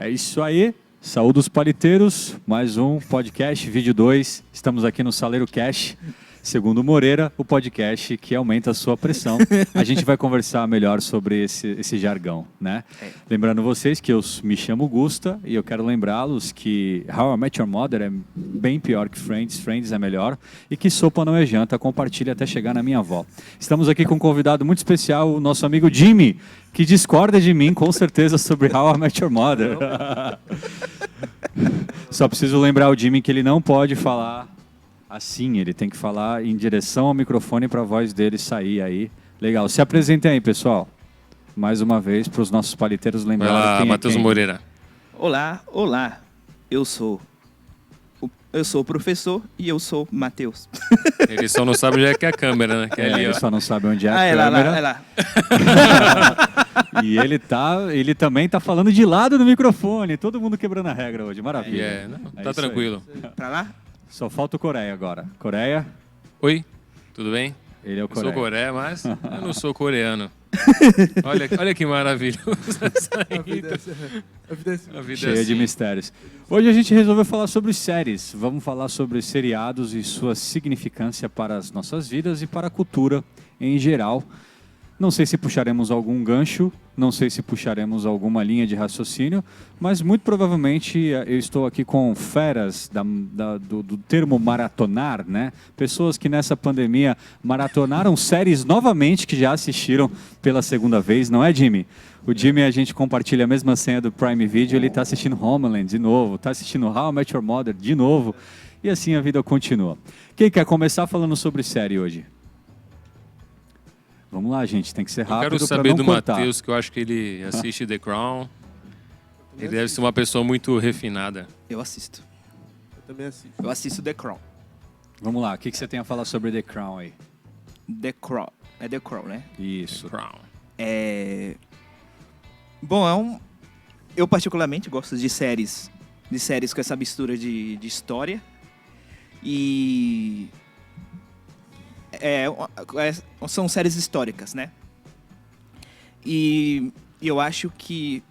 É isso aí. Saúde os paliteiros. Mais um podcast, vídeo 2. Estamos aqui no Saleiro Cash. Segundo Moreira, o podcast que aumenta a sua pressão. A gente vai conversar melhor sobre esse jargão, né? Lembrando vocês que eu me chamo Gusta e eu quero lembrá-los que How I Met Your Mother é bem pior que Friends, Friends é melhor e que sopa não é janta, compartilhe até chegar na minha avó. Estamos aqui com um convidado muito especial, o nosso amigo Jimmy, que discorda de mim com certeza sobre How I Met Your Mother. Só preciso lembrar o Jimmy que ele não pode falar assim, ele tem que falar em direção ao microfone para a voz dele sair aí. Legal. Se apresentem aí, pessoal. Mais uma vez, para os nossos paliteiros lembrarem quem é quem. Matheus Moreira. Olá. Eu sou o professor e eu sou Matheus. Ele só não sabe onde é que é a câmera, né? Que é ali, ele ó. só não sabe onde é a É câmera. lá. E ele também tá falando de lado do microfone. Todo mundo quebrando a regra hoje. Maravilha. Tá tranquilo. Pra lá? Só falta o Coreia agora. Coreia, Oi, tudo bem? ele é o Eu sou Coreia. Coreia, mas eu não sou coreano. Olha que maravilhoso essa A vida é assim. A vida Cheia é de assim. mistérios. Hoje a gente resolveu falar sobre séries. Vamos falar sobre seriados e sua significância para as nossas vidas e para a cultura em geral. Não sei se puxaremos algum gancho, não sei se puxaremos alguma linha de raciocínio, mas muito provavelmente eu estou aqui com feras do termo maratonar, né? Pessoas que nessa pandemia maratonaram séries novamente que já assistiram pela segunda vez, não é, Jimmy? O Jimmy, a gente compartilha a mesma senha do Prime Video, ele está assistindo Homeland de novo, está assistindo How I Met Your Mother de novo, e assim a vida continua. Quem quer começar falando sobre série hoje? Vamos lá, gente, tem que ser Eu rápido quero para saber não do cortar. Matheus, que eu acho que ele assiste The Crown. Ele deve ser uma pessoa muito refinada. Eu assisto. Eu também assisto. Eu assisto The Crown. Vamos lá, o que você tem a falar sobre The Crown aí? The Crown. É The Crown, né? Isso. The Crown. Bom, eu particularmente gosto de séries com essa mistura de história e são séries históricas, né? E eu acho que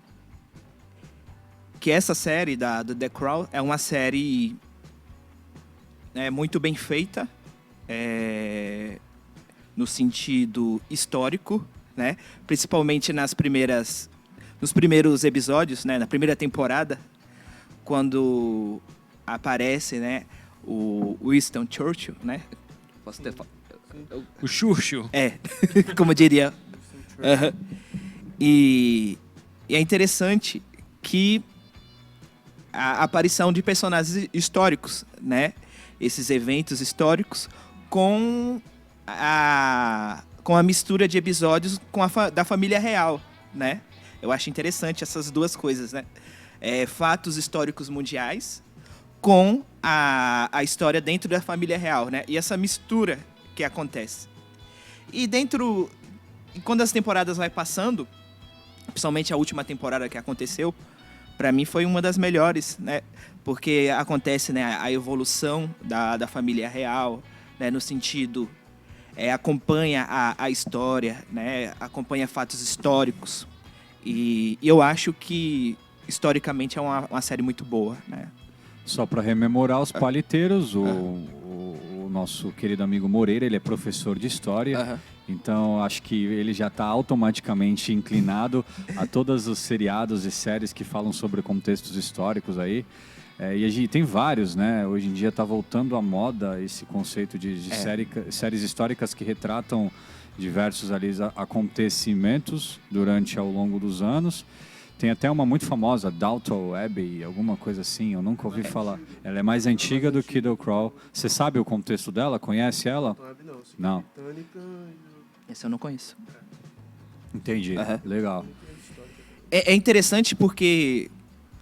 essa série do The Crown é uma série muito bem feita, no sentido histórico, né? Principalmente nos primeiros episódios, né? Na primeira temporada, quando aparece, né? O Winston Churchill, né? Posso ter falado? O Churchill. Como diria. E é interessante que a aparição de personagens históricos, né? Esses eventos históricos com a mistura de episódios da família real, né? Eu acho interessante essas duas coisas, né? Fatos históricos mundiais com a história dentro da família real, né? E essa mistura que acontece. E quando as temporadas vai passando, principalmente a última temporada que aconteceu, para mim foi uma das melhores, né? Porque acontece, né, a evolução da família real, né, no sentido acompanha a história, né? Acompanha fatos históricos. E eu acho que historicamente é uma série muito boa, né? Só para rememorar os paliteiros, o nosso querido amigo Moreira, ele é professor de história, então acho que ele já está automaticamente inclinado a todos os seriados e séries que falam sobre contextos históricos aí. E a gente tem vários, né? Hoje em dia está voltando à moda esse conceito de séries históricas que retratam diversos ali acontecimentos ao longo dos anos. Tem até uma muito famosa, Downton Abbey, alguma coisa assim, eu nunca ouvi falar. Ela é mais antiga do que The Crown. Você sabe o contexto dela? Conhece ela? Não. Esse eu não conheço. Entendi, legal. É interessante porque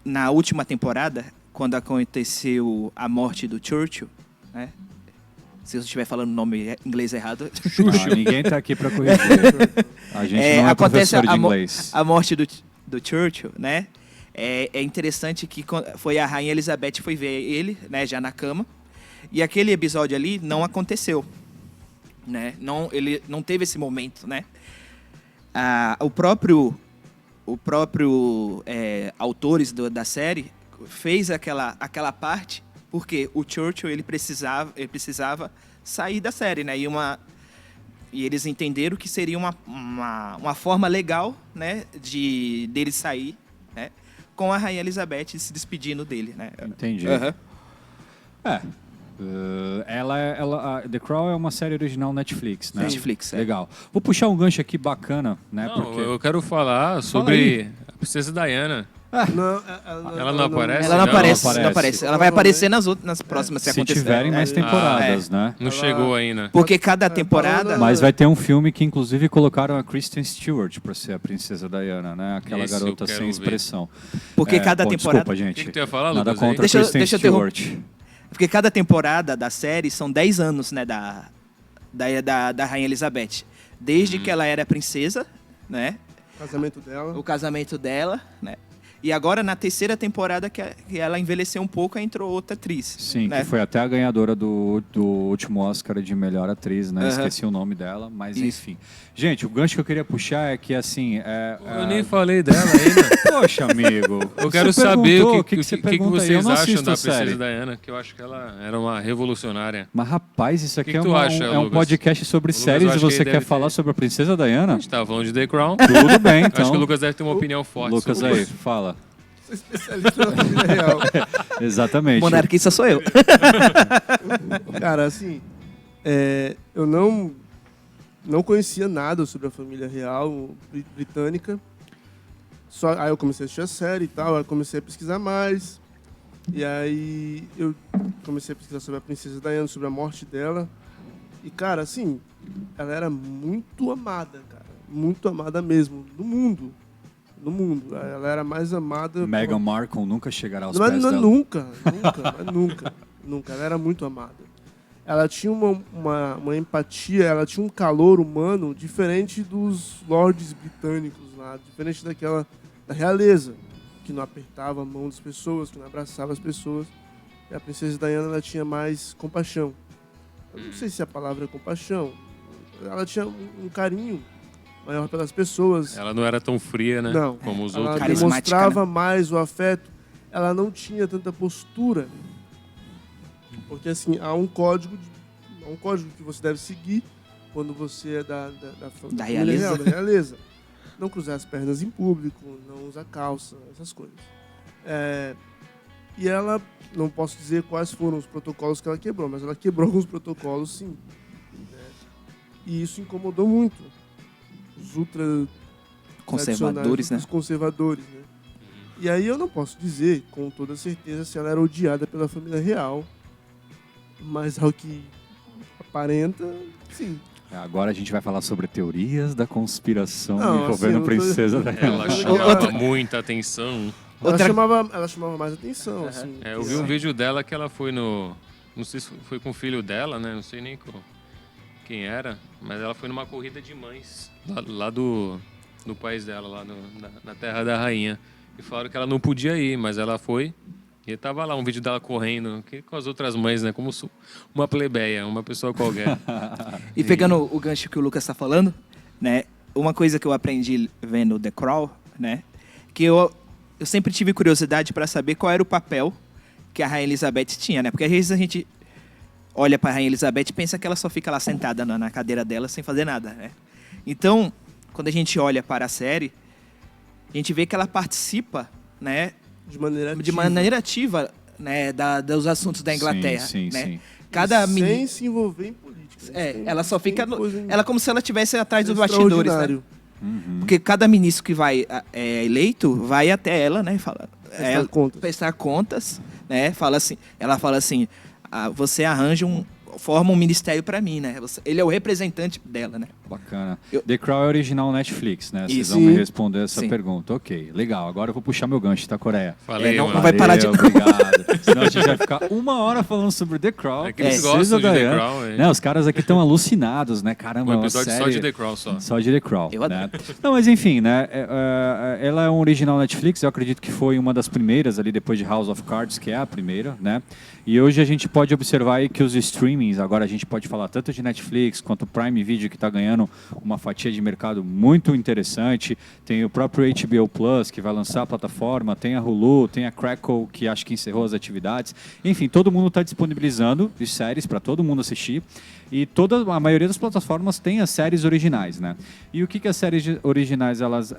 na última temporada, quando aconteceu a morte do Churchill, né? Se eu estiver falando o nome em inglês errado... Não, ninguém está aqui para corrigir. A gente não é acontece professor de inglês. A morte do Churchill, né? É interessante que foi a Rainha Elizabeth foi ver ele, né, já na cama, e aquele episódio ali não aconteceu, né? Ele não teve esse momento, né? O próprio o próprio autores da série fez aquela parte porque o Churchill ele precisava sair da série, né? E eles entenderam que seria uma forma legal, né, dele sair, né, com a Rainha Elizabeth se despedindo dele, né? Entendi. Aham. The Crown é uma série original Netflix, né? Netflix, é. Legal. Vou puxar um gancho aqui bacana, né? Não, porque... eu quero falar sobre a Princesa Diana. Não, Ela não aparece? Ela não aparece, aparece. não aparece. Ela vai aparecer nas próximas, se Se acontecer. tiverem mais temporadas, né? Não chegou ainda. Porque cada temporada... Mas vai ter um filme que, inclusive, colocaram a Kristen Stewart para ser a Princesa Diana, né? Aquela Esse eu garota quero sem ver. expressão. Porque cada bom, temporada... Desculpa, O gente. que tu ia falar, Nada Lucas? aí? contra Deixa eu- Kristen deixa eu interrom- Stewart. Porque cada temporada da série são 10 anos, né, da Rainha Elizabeth. Desde que ela era princesa, né? casamento dela. O casamento dela, né? E agora, na terceira temporada, que ela envelheceu um pouco, entrou outra atriz. Sim, né? que foi até a ganhadora do último Oscar de melhor atriz, né? Aham. Esqueci o nome dela, mas Isso. enfim. Gente, o gancho que eu queria puxar é que, assim... Eu nem falei dela ainda. Poxa, amigo. Eu quero Você saber perguntou, o que você pergunta aí? Eu vocês não acham assisto da a série. Princesa Diana, que eu acho que ela era uma revolucionária. Mas, rapaz, isso aqui Que é, tu acha, é um Lucas? podcast sobre O Lucas, séries eu e acho que você ele quer deve falar ter- sobre a Princesa Diana? A gente tava falando de The Crown. Tudo bem, Acho que o então. Lucas deve ter uma opinião forte Lucas sobre aí, isso. fala. Sou especialista na família real. Exatamente. Monarquista sou eu. Cara, assim, eu não conhecia nada sobre a família real britânica. Aí eu comecei a assistir a série e tal, aí eu comecei a pesquisar mais. E aí eu comecei a pesquisar sobre a Princesa Diana, sobre a morte dela. E, cara, assim, ela era muito amada, cara. Muito amada mesmo, no mundo. No mundo. Ela era mais amada... Meghan Markle nunca chegará aos Mas pés dela. nunca. Ela era muito amada. Ela tinha uma empatia, ela tinha um calor humano diferente dos lords britânicos lá, diferente da realeza, que não apertava a mão das pessoas, que não abraçava as pessoas. E a Princesa Diana, ela tinha mais compaixão. Eu não sei se a palavra é compaixão. Ela tinha um carinho maior pelas pessoas. Ela não era tão fria, né? Não. Como os Ela outros. Carismática, demonstrava mais o afeto. Ela não tinha tanta postura. Porque, assim, há um código que você deve seguir quando você é da família realeza. real, da realeza. Não cruzar as pernas em público, não usar calça, essas coisas. E ela, não posso dizer quais foram os protocolos que ela quebrou, mas ela quebrou alguns protocolos, sim. Né? E isso incomodou muito os ultra Conservadores, né? os conservadores, né? E aí eu não posso dizer com toda certeza se ela era odiada pela família real, mas ao que aparenta, sim. Agora a gente vai falar sobre teorias da conspiração Não, envolvendo a assim, eu tô- Princesa Diana. Ela chamava muita atenção. Ela chamava mais atenção, assim. Eu vi um vídeo dela que ela foi no... Não sei se foi com o filho dela, né? Não sei nem quem era. Mas ela foi numa corrida de mães lá do país dela, lá na Terra da Rainha. E falaram que ela não podia ir, mas ela foi. E tava lá um vídeo dela correndo com as outras mães, né? Como uma plebeia, uma pessoa qualquer. E pegando o gancho que o Lucas está falando, né? Uma coisa que eu aprendi vendo The Crown, né? Que eu sempre tive curiosidade para saber qual era o papel que a Rainha Elizabeth tinha, né? Porque às vezes a gente olha para a Rainha Elizabeth e pensa que ela só fica lá sentada na cadeira dela sem fazer nada, né? Então, quando a gente olha para a série, a gente vê que ela participa, né? De maneira De maneira ativa, né? Dos assuntos da Inglaterra, Sim, né? sim. Cada sem se envolver em política. ela só fica... coisa Ela é como se ela estivesse atrás dos bastidores, né? extraordinário. Porque cada ministro que vai eleito vai até ela, né? Fala, Prestar contas. prestar contas, né? Ela fala assim, você forma um ministério para mim, né? Ele é o representante dela, né? Bacana. The Crown é original Netflix, né? Vocês Isso. vão me Sim. responder essa Sim. pergunta. Ok, legal. Agora eu vou puxar meu gancho, tá, Coreia? Falei, não mano. vai parar de- Obrigado. Senão a gente vai ficar 1 hora falando sobre The Crown. É que eles Princesa gostam de The Diana. Crown, hein? Né, os caras aqui estão alucinados, né? Caramba, Um é uma episódio série... só de The Crown, só. Só de The Crown, Eu né? Não, mas enfim, né? Ela é um original Netflix, eu acredito que foi uma das primeiras ali depois de House of Cards, que é a primeira, né? E hoje a gente pode observar aí que os streamings streamings, agora a gente pode falar tanto de Netflix quanto o Prime Video, que está ganhando uma fatia de mercado muito interessante. Tem o próprio HBO Plus, que vai lançar a plataforma, tem a Hulu, tem a Crackle, que acho que encerrou as atividades. Enfim, todo mundo está disponibilizando de séries para todo mundo assistir. E a maioria das plataformas tem as séries originais, né? E o que as séries originais elas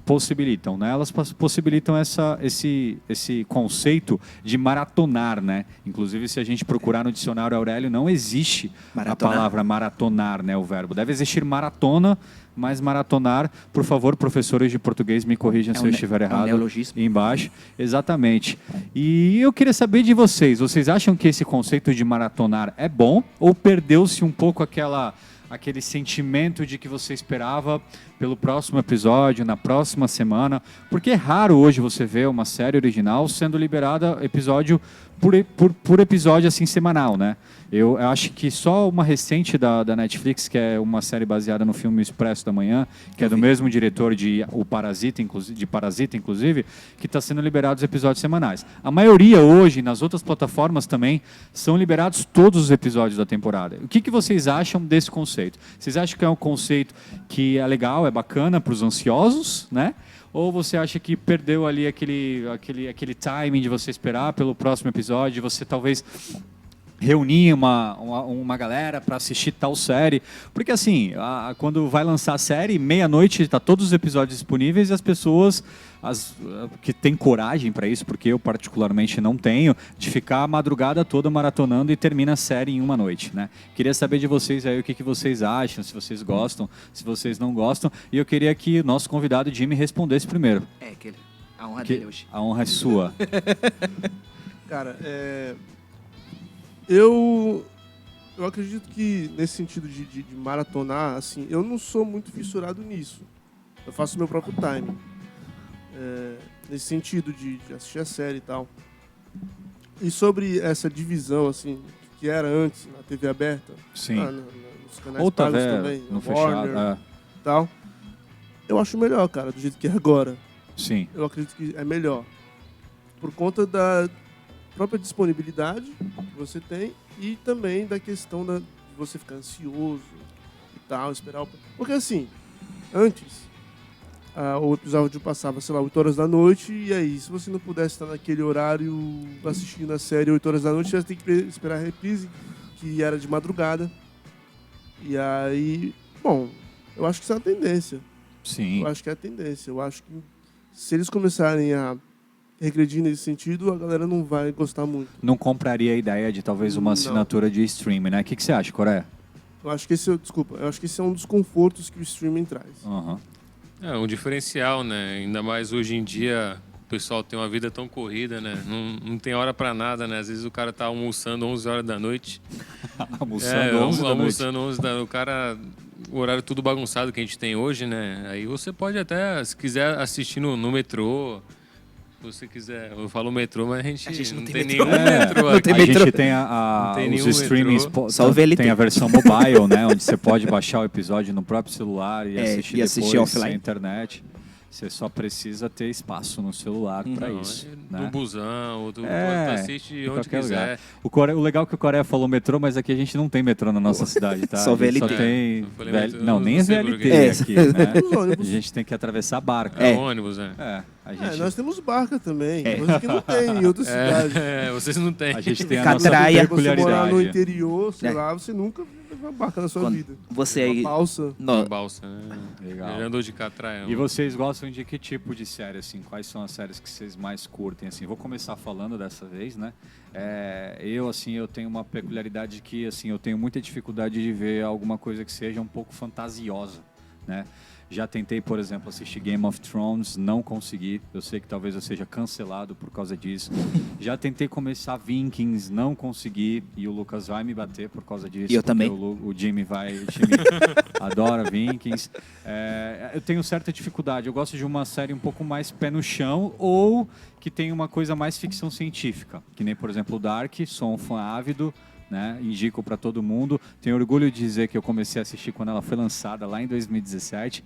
possibilitam, né? Elas possibilitam esse conceito de maratonar, né? Inclusive, se a gente procurar no dicionário Aurélio, não existe Maratonar. a palavra maratonar, né? O verbo. Deve existir maratona, mas maratonar, por favor, professores de português, me corrijam se eu estiver errado. neologismo. Embaixo. Exatamente. E eu queria saber de vocês. Vocês acham que esse conceito de maratonar é bom ou perdeu-se um pouco aquele sentimento de que você esperava pelo próximo episódio, na próxima semana? Porque é raro hoje você ver uma série original sendo liberada episódio por episódio assim semanal, né? Eu acho que só uma recente da Netflix, que é uma série baseada no filme Expresso da Manhã, que é do mesmo diretor de Parasita, inclusive, que está sendo liberados episódios semanais. A maioria hoje, nas outras plataformas também, são liberados todos os episódios da temporada. O que vocês acham desse conceito? Vocês acham que é um conceito que é legal, é bacana para os ansiosos, né? Ou você acha que perdeu ali aquele timing de você esperar pelo próximo episódio, de você talvez reunir uma galera para assistir tal série? Porque assim, quando vai lançar a série, meia-noite está todos os episódios disponíveis e as pessoas que têm coragem para isso, porque eu particularmente não tenho, de ficar a madrugada toda maratonando e termina a série em uma noite, né? Queria saber de vocês aí o que vocês acham, se vocês gostam, se vocês não gostam, e eu queria que o nosso convidado Jimmy respondesse primeiro. A honra dele hoje. A honra é sua. Cara, eu acredito que nesse sentido de maratonar, assim, eu não sou muito fissurado nisso. Eu faço meu próprio time. Nesse sentido de assistir a série e tal. E sobre essa divisão, assim, que era antes na TV aberta, Sim. Nos canais Ou pagos TV também, no Warner fechado. e tal, eu acho melhor, cara, do jeito que é agora. Sim. Eu acredito que é melhor. Por conta da própria disponibilidade que você tem e também da questão de você ficar ansioso e tal, esperar o... Porque assim, antes, o episódio passava, sei lá, 8 horas da noite, e aí, se você não pudesse estar naquele horário assistindo a série 8 horas da noite, você tem que esperar a reprise, que era de madrugada. E aí, bom, eu acho que isso é a tendência. Sim. Eu acho que é a tendência. Eu acho que se eles começarem a regredir nesse sentido, a galera não vai gostar muito. Não compraria a ideia de talvez uma assinatura de streaming, né? O que você acha, Coreia? Eu acho que esse é um dos confortos que o streaming traz. Uhum. É um diferencial, né? Ainda mais hoje em dia, o pessoal tem uma vida tão corrida, né? Não tem hora pra nada, né? Às vezes o cara tá almoçando 11 horas da noite. Almoçando 11 da noite. Almoçando 11 da noite. O cara... O horário tudo bagunçado que a gente tem hoje, né? Aí você pode até, se quiser, assistir no metrô. Se você quiser, eu falo metrô, mas a gente não tem metrô. nenhum metrô Não aqui. tem A metrô. gente tem Não tem os nenhum streamings, metrô. Só o VLT. tem a versão mobile, né? Onde você pode baixar o episódio no próprio celular e assistir e depois assistir offline. sem internet. Você só precisa ter espaço no celular para Não, isso. Do Né? busão, tu assiste em onde qualquer quiser. lugar. O legal é que o Coreia falou metrô, mas aqui a gente não tem metrô na nossa cidade, tá? Só A gente VLT. Só tem Eu falei VL... metrô, Não, nem é não sei VLT por quê. aqui, né? Os ônibus. A gente tem que atravessar a barca. É ônibus, né? A gente... Nós temos barca também, coisa que não tem em outras cidades. Vocês não têm. A gente tem a Catraia. nossa Se você morar peculiaridade. no interior, sei É. lá, você nunca viu uma barca na sua Quando vida. você aí... Uma balsa. Uma balsa, né? Legal. Ele andou de catraia. E vocês gostam de que tipo de série, assim? Quais são as séries que vocês mais curtem, assim? Vou começar falando dessa vez, né? Eu tenho uma peculiaridade que, assim, eu tenho muita dificuldade de ver alguma coisa que seja um pouco fantasiosa, né? Já tentei, por exemplo, assistir Game of Thrones, não consegui. Eu sei que talvez eu seja cancelado por causa disso. Já tentei começar Vikings, não consegui. E o Lucas vai me bater por causa disso. E eu também. O Jimmy adora Vikings. Eu tenho certa dificuldade. Eu gosto de uma série um pouco mais pé no chão ou que tem uma coisa mais ficção científica. Que nem, por exemplo, o Dark. Sou um fã ávido. Né? Indico para todo mundo. Tenho orgulho de dizer que eu comecei a assistir quando ela foi lançada lá em 2017.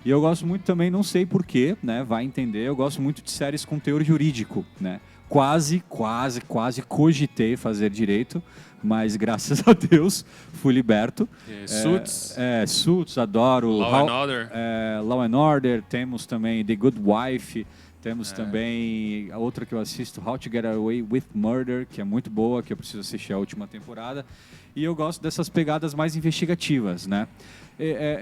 E eu gosto muito também, não sei porquê, né? Vai entender. Eu gosto muito de séries com teor jurídico, né? quase cogitei fazer direito, mas graças a Deus fui liberto. Suits, Suits, adoro. Law and Order. Law and Order, temos também The Good Wife, temos também a outra que eu assisto, How to Get Away with Murder, que é muito boa, que eu preciso assistir a última temporada. E eu gosto dessas pegadas mais investigativas, né?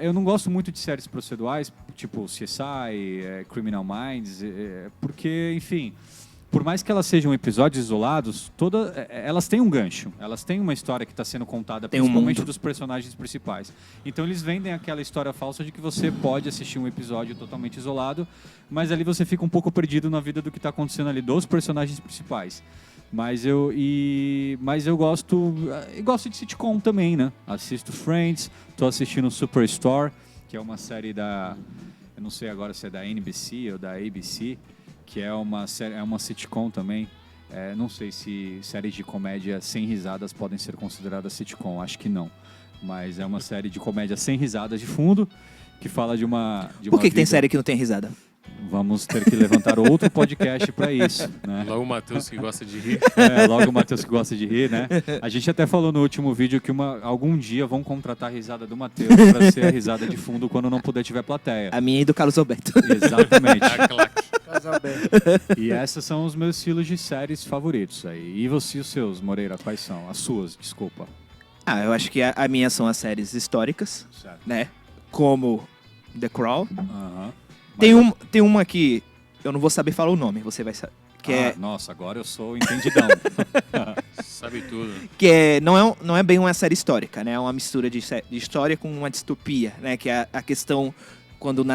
Eu não gosto muito de séries processuais, tipo CSI, Criminal Minds, porque, enfim, por mais que elas sejam episódios isolados, elas têm um gancho, elas têm uma história que está sendo contada, principalmente dos personagens principais. Então eles vendem aquela história falsa de que você pode assistir um episódio totalmente isolado, mas ali você fica um pouco perdido na vida do que está acontecendo ali dos personagens principais. Mas eu gosto de sitcom também, né? Assisto Friends, tô assistindo Superstore, que é uma série eu não sei agora se é da NBC ou da ABC, que é uma sitcom também. Não sei se séries de comédia sem risadas podem ser consideradas sitcom, acho que não. Mas é uma série de comédia sem risadas de fundo, que fala de uma Por que tem série que não tem risada? Vamos ter que levantar outro podcast para isso, né? Logo o Matheus que gosta de rir. Logo o Matheus que gosta de rir, né? A gente até falou no último vídeo que algum dia vão contratar a risada do Matheus para ser a risada de fundo quando não puder tiver plateia. A minha e do Carlos Alberto. Exatamente. Casa aberta. E esses são os meus estilos de séries favoritos aí. E você, os seus, Moreira, quais são? As suas, desculpa. Eu acho que a minha são as séries históricas, Certo. né? Como The Crown. Aham. Tem uma que eu não vou saber falar o nome, você vai saber. Nossa, agora eu sou entendidão. Sabe tudo. Não é bem uma série histórica, né? É uma mistura de história com uma distopia, né? Que é a questão quando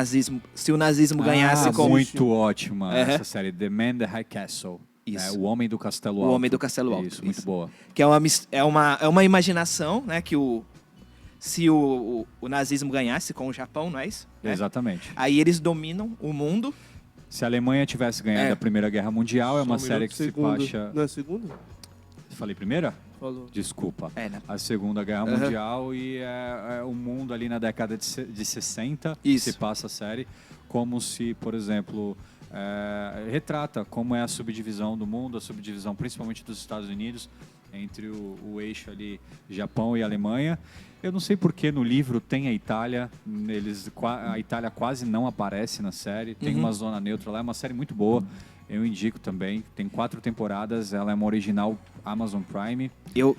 se o nazismo ganhasse com... Muito ótima essa série, The Man the High Castle. Isso. O Homem do Castelo Alto. O Homem do Castelo Alto. Isso, muito boa. Que é uma imaginação, né? Que se o nazismo ganhasse com o Japão, não é isso? Exatamente. Aí eles dominam o mundo. Se a Alemanha tivesse ganhado a Primeira Guerra Mundial, é uma série que se passa... Não é segunda? Falei primeira? Falou. Desculpa. Né? A Segunda Guerra Mundial e o mundo ali na década de 60 Isso. se passa a série como se, por exemplo, retrata como é a subdivisão do mundo, a subdivisão principalmente dos Estados Unidos, entre o eixo ali Japão e Alemanha. Eu não sei porque no livro tem a Itália, a Itália quase não aparece na série, tem uma zona neutra lá, é uma série muito boa, eu indico também, tem 4 temporadas, ela é uma original Amazon Prime. Eu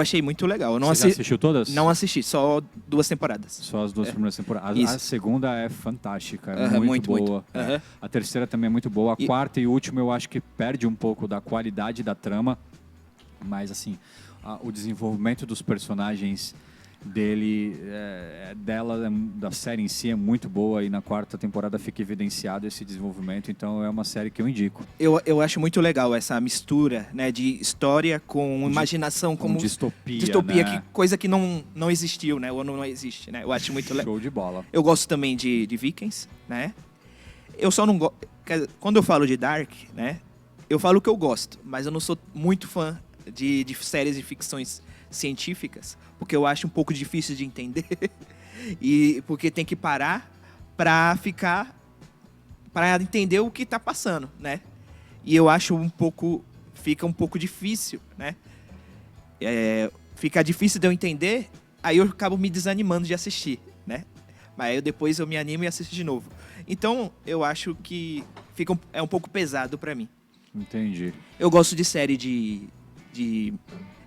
achei muito legal. Você já assistiu todas? Não assisti, só 2 temporadas. Só as 2 primeiras temporadas. A segunda é fantástica, muito boa. Muito. A terceira também é muito boa. A quarta e última eu acho que perde um pouco da qualidade da trama, mas assim, o desenvolvimento dos personagens da série em si é muito boa e na 4ª temporada fica evidenciado esse desenvolvimento, então é uma série que eu indico. Eu acho muito legal essa mistura, né, de história com imaginação, como distopia, né? Coisa que não existiu, né, ou não existe, né? Eu acho muito legal. Show de bola. Eu gosto também de Vikings, né? Eu só não gosto... Quando eu falo de Dark, né, eu falo que eu gosto, mas eu não sou muito fã de séries de ficções científicas, porque eu acho um pouco difícil de entender e porque tem que parar para entender o que está passando, né? E eu acho fica um pouco difícil, né? Fica difícil de eu entender, aí eu acabo me desanimando de assistir, né? Mas aí depois eu me animo e assisto de novo. Então eu acho que é um pouco pesado para mim. Entendi. Eu gosto de série de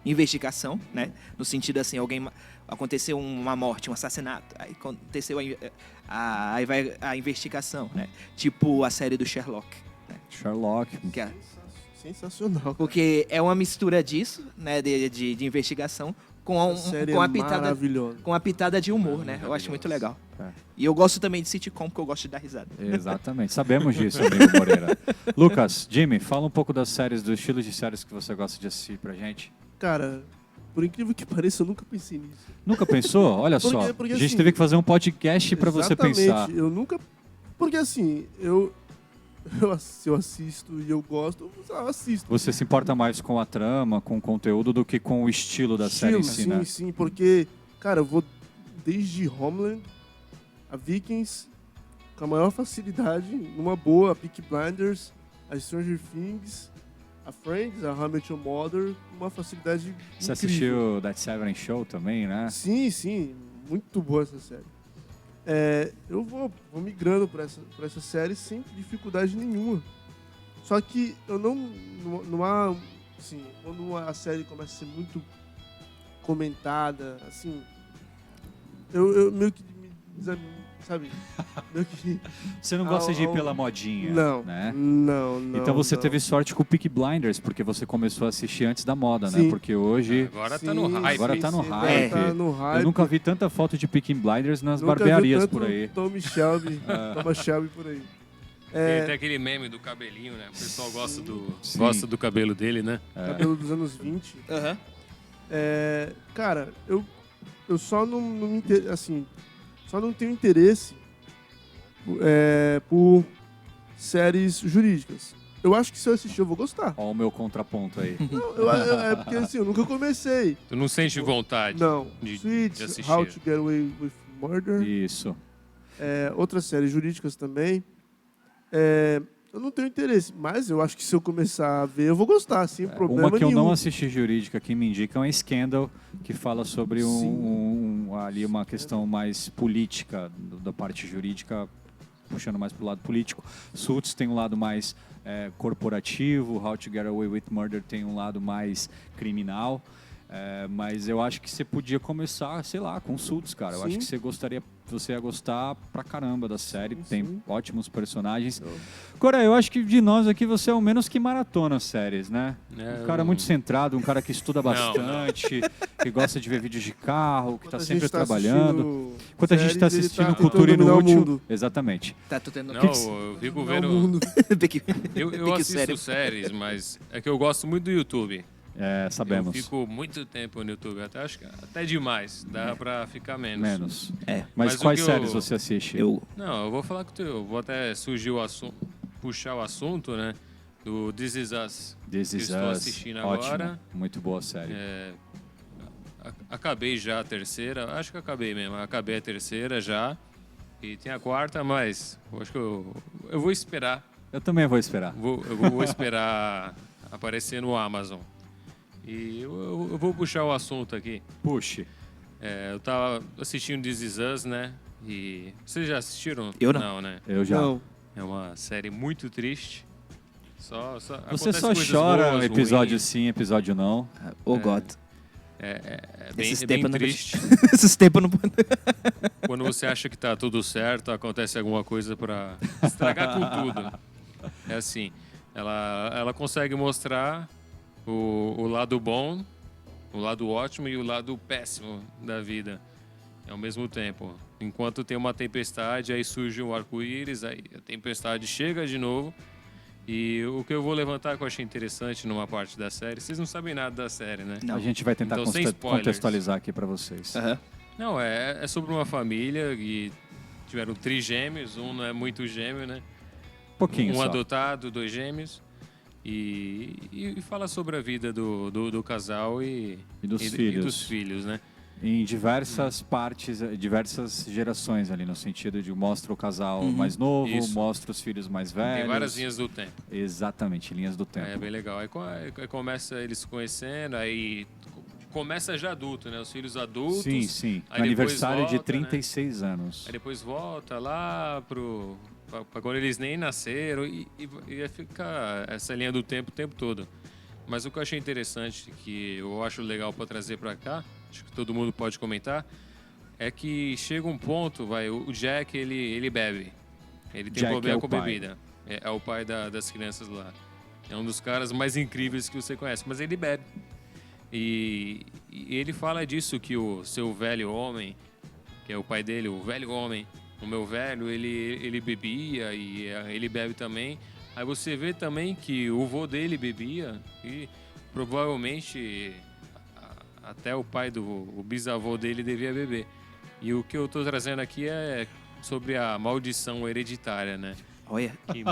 investigação, né? No sentido assim, aconteceu uma morte, um assassinato, aí aconteceu aí vai a investigação, né? Tipo a série do Sherlock. Né? Sherlock. Que sensacional. Porque é uma mistura disso, né? De investigação com a pitada de humor, né? Eu acho muito legal. E eu gosto também de sitcom, porque eu gosto de dar risada. Exatamente, sabemos disso, amigo Moreira. Lucas, Jimmy, fala um pouco das séries, do estilo de séries que você gosta de assistir pra gente. Cara, por incrível que pareça, eu nunca pensei nisso. Nunca pensou? Olha só, porque, a gente assim, teve que fazer um podcast pra você pensar. Eu nunca... Porque assim, eu assisto e eu gosto, eu assisto. Você se importa mais com a trama, com o conteúdo, do que com o estilo da série em si, né? Sim, porque, cara, eu vou desde Homeland a Vikings com a maior facilidade, numa boa, a Peaky Blinders, a Stranger Things, a Friends, a How I Met Your Mother, com uma facilidade Você incrível. assistiu That Seven Show também, né? Sim, muito boa essa série. Eu vou migrando para essa série sem dificuldade nenhuma. Só que eu não há, assim, quando a série começa a ser muito comentada, assim, eu meio que me desanimo, sabe? Meio que Você não gosta de ir pela modinha, não, né? não. Então você não. teve sorte com o Peaky Blinders, porque você começou a assistir antes da moda, né? Sim. Porque hoje... Agora tá Sim, no hype. Agora tá no sim, hype. tá no hype. Eu nunca vi tanta foto de Peaky Blinders nas Nunca vi barbearias tanto por aí. Thomas Shelby por aí. Tem até aquele meme do cabelinho, né? O pessoal Sim. gosta do cabelo dele, né? Cabelo dos anos 20. Aham. Cara, eu só só não tenho interesse por séries jurídicas. Eu acho que se eu assistir eu vou gostar. Ó o meu contraponto aí. Não, é porque assim, eu nunca comecei. Tu não sente vontade Não. de Suits, assistir. How to Get Away with Murder. Isso. Outras séries jurídicas também. Eu não tenho interesse, mas eu acho que se eu começar a ver, eu vou gostar, sem problema Uma que eu nenhum. não assisti jurídica que me indicam é Scandal, que fala sobre ali uma questão mais política, da parte jurídica, puxando mais pro lado político. Suits tem um lado mais corporativo, How to Get Away with Murder tem um lado mais criminal. Mas eu acho que você podia começar, sei lá, com Suits, cara. Eu Sim. acho que você ia gostar pra caramba da série. Tem sim. ótimos personagens. Cora, eu acho que de nós aqui você é o menos que maratona séries, né? Um cara muito centrado, um cara que estuda bastante, que gosta de ver vídeos de carro, que Enquanto tá a sempre gente tá trabalhando. assistindo Enquanto a gente tá séries, ele assistindo tentando Cultura dominar o Inútil. mundo. Exatamente. Tá, tô tendo... Não, que eu fico Dominar o vendo... mundo. Eu Pique assisto sério. séries, mas é que eu gosto muito do YouTube. Sabemos. Eu fico muito tempo no YouTube, acho que até demais. Dá pra ficar menos. Menos. É. Mas Mas o quais que séries eu- você assiste? Não, eu vou falar com o teu. Eu vou até surgir o assunto, puxar o assunto, né? Do This Is Us. This que Is estou Us. assistindo Ótimo. agora. Muito boa série. Acabei já a terceira. Acho que acabei mesmo. Acabei a terceira já. E tem a quarta, mas eu acho que eu vou esperar. Eu também vou esperar. Eu vou esperar aparecer no Amazon. E eu vou puxar o assunto aqui. Puxe. Eu tava assistindo This Is Us, né? E vocês já assistiram? Eu não. Não, né? Eu já. Não. É uma série muito triste. Você acontece só coisas chora boas, episódio ruins. sim, episódio não. Oh, God. É Esses bem tempos eu não triste. Esses tempos eu não... Quando você acha que tá tudo certo, acontece alguma coisa pra estragar com tudo. É assim, ela consegue mostrar o lado bom, o lado ótimo e o lado péssimo da vida ao mesmo tempo. Enquanto tem uma tempestade, aí surge um arco-íris, aí a tempestade chega de novo. E o que eu vou levantar que eu achei interessante numa parte da série, vocês não sabem nada da série, né? Não. A gente vai tentar Então, sem spoilers. contextualizar aqui pra vocês. Aham. Não, é sobre uma família que tiveram trigêmeos, um não é muito gêmeo, né? Pouquinho Um só. adotado, 2 gêmeos. E fala sobre a vida do casal e dos e filhos. dos filhos, né? Em diversas partes, diversas gerações ali, no sentido de mostra o casal mais novo, Isso. mostra os filhos mais velhos. Tem várias linhas do tempo. Exatamente, linhas do tempo. É bem legal. Aí começa eles se conhecendo, aí começa já adulto, né? Os filhos adultos. Sim, sim. Aí No depois aniversário de volta, 36 anos. Aí depois volta lá pra quando eles nem nasceram e fica essa linha do tempo o tempo todo. Mas o que eu achei interessante, que eu acho legal para trazer para cá, acho que todo mundo pode comentar, é que chega um ponto, o Jack, ele bebe. Ele tem Jack problema é o com pai. bebida. É o pai das crianças lá. É um dos caras mais incríveis que você conhece, mas ele bebe. E ele fala disso, que o seu velho homem, que é o pai dele, o velho homem, o meu velho, ele bebia e ele bebe também. Aí você vê também que o vô dele bebia e provavelmente até o pai o bisavô dele devia beber. E o que eu estou trazendo aqui é sobre a maldição hereditária, né? Olha. Que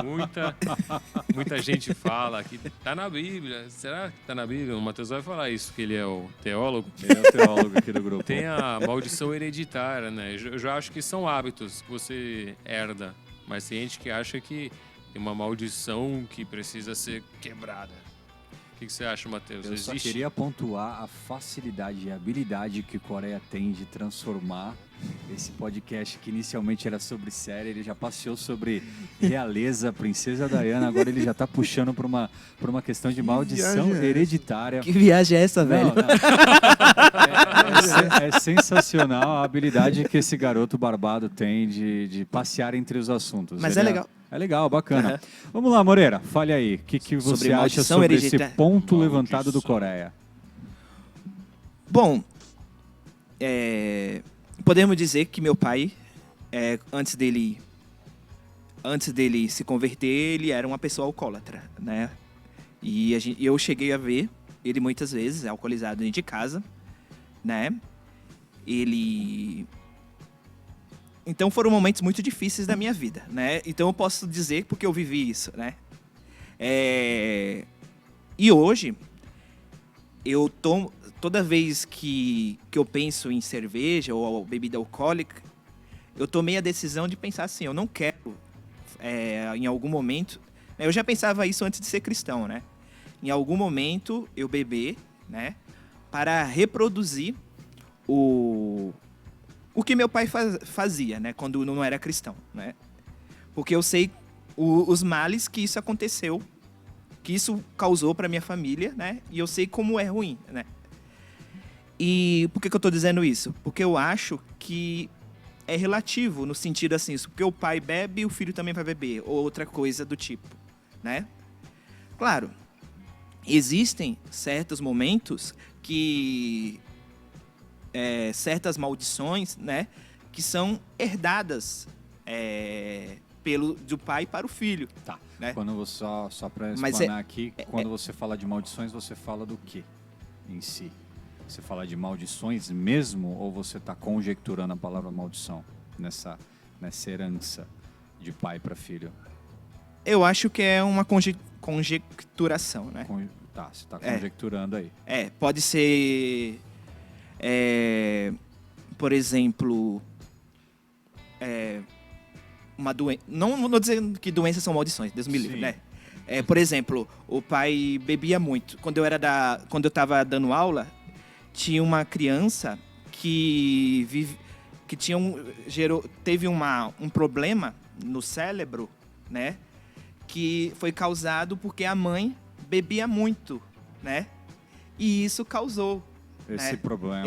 muita gente fala que tá na Bíblia. Será que tá na Bíblia? O Matheus vai falar isso, que ele é o teólogo. Ele é o teólogo aqui do grupo. Tem a maldição hereditária, né? Eu já acho que são hábitos que você herda. Mas tem gente que acha que tem uma maldição que precisa ser quebrada. O que você acha, Matheus? Eu só Existe? queria pontuar a facilidade e habilidade que Coreia tem de transformar esse podcast que inicialmente era sobre série, ele já passeou sobre realeza, princesa Diana, agora ele já tá puxando para uma questão de maldição viagem é essa? hereditária. Que viagem é essa, velho? Não. É sensacional a habilidade que esse garoto barbado tem de passear entre os assuntos. Mas Ele é legal. É legal, bacana. Uhum. Vamos lá, Moreira, fale aí. O que você Sobre acha maldição sobre esse hereditária. ponto levantado do Coreia? Bom, podemos dizer que meu pai, antes dele se converter, ele era uma pessoa alcoólatra, né? E eu cheguei a ver ele muitas vezes alcoolizado dentro de casa, né? Então foram momentos muito difíceis da minha vida, né? Então eu posso dizer porque eu vivi isso, né? E hoje, eu tomo... Toda vez que eu penso em cerveja ou bebida alcoólica, eu tomei a decisão de pensar assim, eu não quero, em algum momento... Eu já pensava isso antes de ser cristão, né? Em algum momento eu beber, né? Para reproduzir o que meu pai fazia, né? Quando não era cristão, né? Porque eu sei os males que isso aconteceu, que isso causou para minha família, né? E eu sei como é ruim, né? E por que eu estou dizendo isso? Porque eu acho que é relativo, no sentido assim, porque o pai bebe, o filho também vai beber, ou outra coisa do tipo, né? Claro, existem certos momentos que... certas maldições, né? Que são herdadas do pai para o filho. Tá. Né? Quando você, só para Mas explanar aqui, quando você fala de maldições, você fala do que em si? Você fala de maldições mesmo ou você está conjecturando a palavra maldição nessa herança de pai para filho? Eu acho que é uma conjecturação, né? Tá, você está conjecturando aí. Pode ser, por exemplo, uma doença. Não vou dizer que doenças são maldições, Deus me livre, Sim. né? Por exemplo, o pai bebia muito. Quando eu estava dando aula, tinha uma criança que teve um problema no cérebro, né? Que foi causado porque a mãe bebia muito, né? E isso causou Esse problema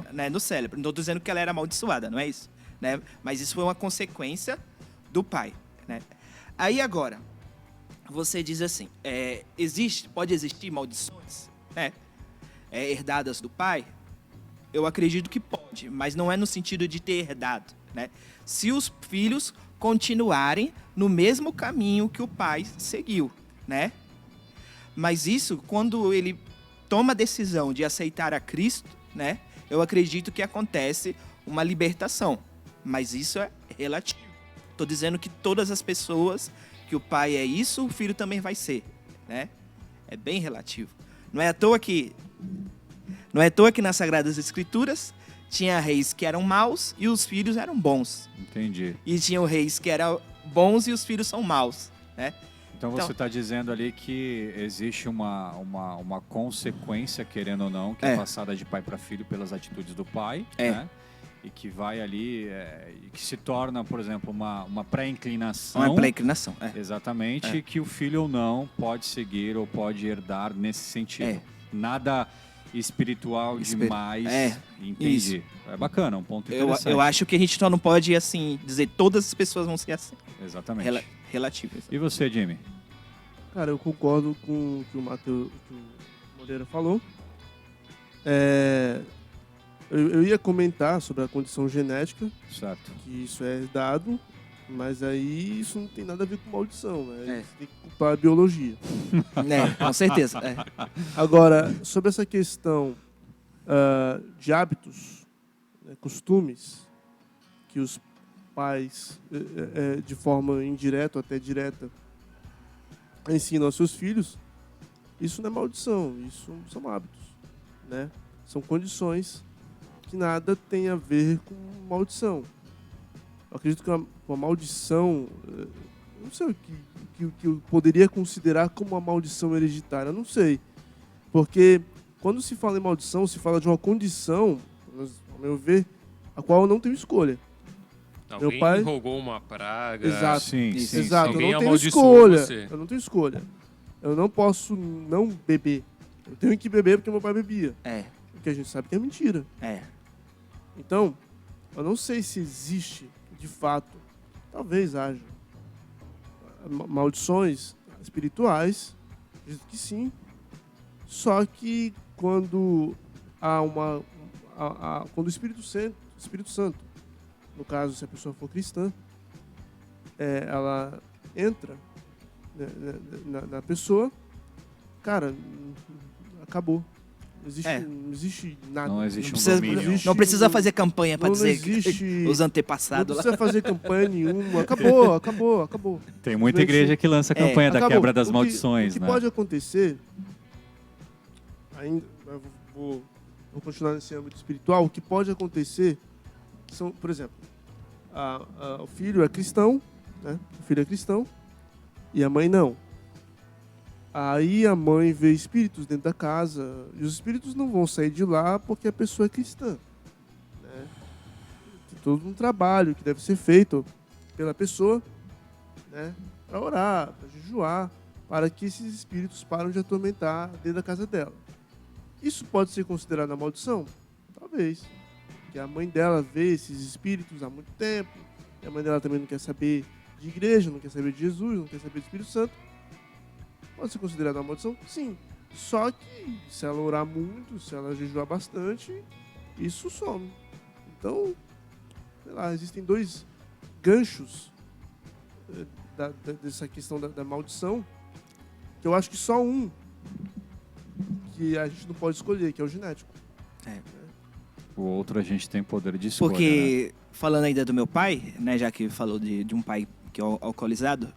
cérebro. Né, no cérebro. Não estou dizendo que ela era amaldiçoada, não é isso, né? Mas isso foi uma consequência do pai, né? Aí agora, você diz assim, pode existir maldições, né? Herdadas do pai? Eu acredito que pode, mas não é no sentido de ter herdado, né? Se os filhos continuarem no mesmo caminho que o pai seguiu, né? Mas isso, quando ele toma a decisão de aceitar a Cristo, né? Eu acredito que acontece uma libertação, mas isso é relativo. Estou dizendo que todas as pessoas que o pai é isso, o filho também vai ser, né? É bem relativo. Não é à toa que nas Sagradas Escrituras tinha reis que eram maus e os filhos eram bons. Entendi. E tinham reis que eram bons e os filhos são maus, né? Então você está dizendo ali que existe uma consequência, querendo ou não, que é passada de pai para filho pelas atitudes do pai, né? E que vai ali, e que se torna, por exemplo, uma pré-inclinação. Uma pré-inclinação, Exatamente, que o filho ou não pode seguir ou pode herdar nesse sentido. Nada espiritual demais. Entendi. Isso. É bacana, um ponto interessante. Eu acho que a gente só não pode, assim, dizer todas as pessoas vão ser assim. Exatamente. Relativo. E você, Jimmy? Cara, eu concordo com o que o Moreira falou. Eu ia comentar sobre a condição genética, Certo. que isso é herdado, mas aí isso não tem nada a ver com maldição, né? Você tem que culpar a biologia. Com certeza. Agora, sobre essa questão de hábitos, né, costumes, que os pais, de forma indireta ou até direta, ensinam aos seus filhos, isso não é maldição, isso são hábitos, né? São condições que nada tem a ver com maldição. Eu acredito que uma maldição não sei o que eu poderia considerar como uma maldição hereditária, eu não sei. Porque quando se fala em maldição, se fala de uma condição, ao meu ver, a qual eu não tenho escolha. Alguém Meu pai rogou uma praga. Exato. Sim, Isso. sim. Exato, eu Alguém não tenho amaldiçoou escolha. você. Eu não tenho escolha. Eu não posso não beber. Eu tenho que beber porque meu pai bebia. É, Porque a gente sabe que é mentira. é. Então, eu não sei se existe, de fato, talvez haja maldições espirituais, acredito que sim. Só que quando há quando o Espírito Santo, no caso, se a pessoa for cristã, ela entra, né, na pessoa, cara, acabou. Não existe nada. Não existe Não um precisa, domínio. não precisa fazer campanha pra não dizer existe- que os Não antepassados lá. precisa fazer campanha nenhuma. Acabou. Tem muita Simplesmente- igreja que lança a campanha da Acabou. quebra das O maldições, que né? pode acontecer, ainda, eu vou continuar nesse âmbito espiritual, o que pode acontecer são, por exemplo, o filho é cristão, né? O filho é cristão e a mãe não. Aí a mãe vê espíritos dentro da casa e os espíritos não vão sair de lá porque a pessoa é cristã, né? Tem todo um trabalho que deve ser feito pela pessoa, né? Para orar, para jejuar, para que esses espíritos parem de atormentar dentro da casa dela. Isso pode ser considerado uma maldição? Talvez. Porque a mãe dela vê esses espíritos há muito tempo, e a mãe dela também não quer saber de igreja, não quer saber de Jesus, não quer saber do Espírito Santo. Pode ser considerado uma maldição? Sim. Só que se ela orar muito, se ela jejuar bastante, isso some. Então, sei lá, existem dois ganchos dessa questão da maldição, que eu acho que só um que a gente não pode escolher, que é o genético. O outro a gente tem poder de escolha, né? Porque, falando ainda do meu pai, né, já que falou de um pai que é alcoolizado,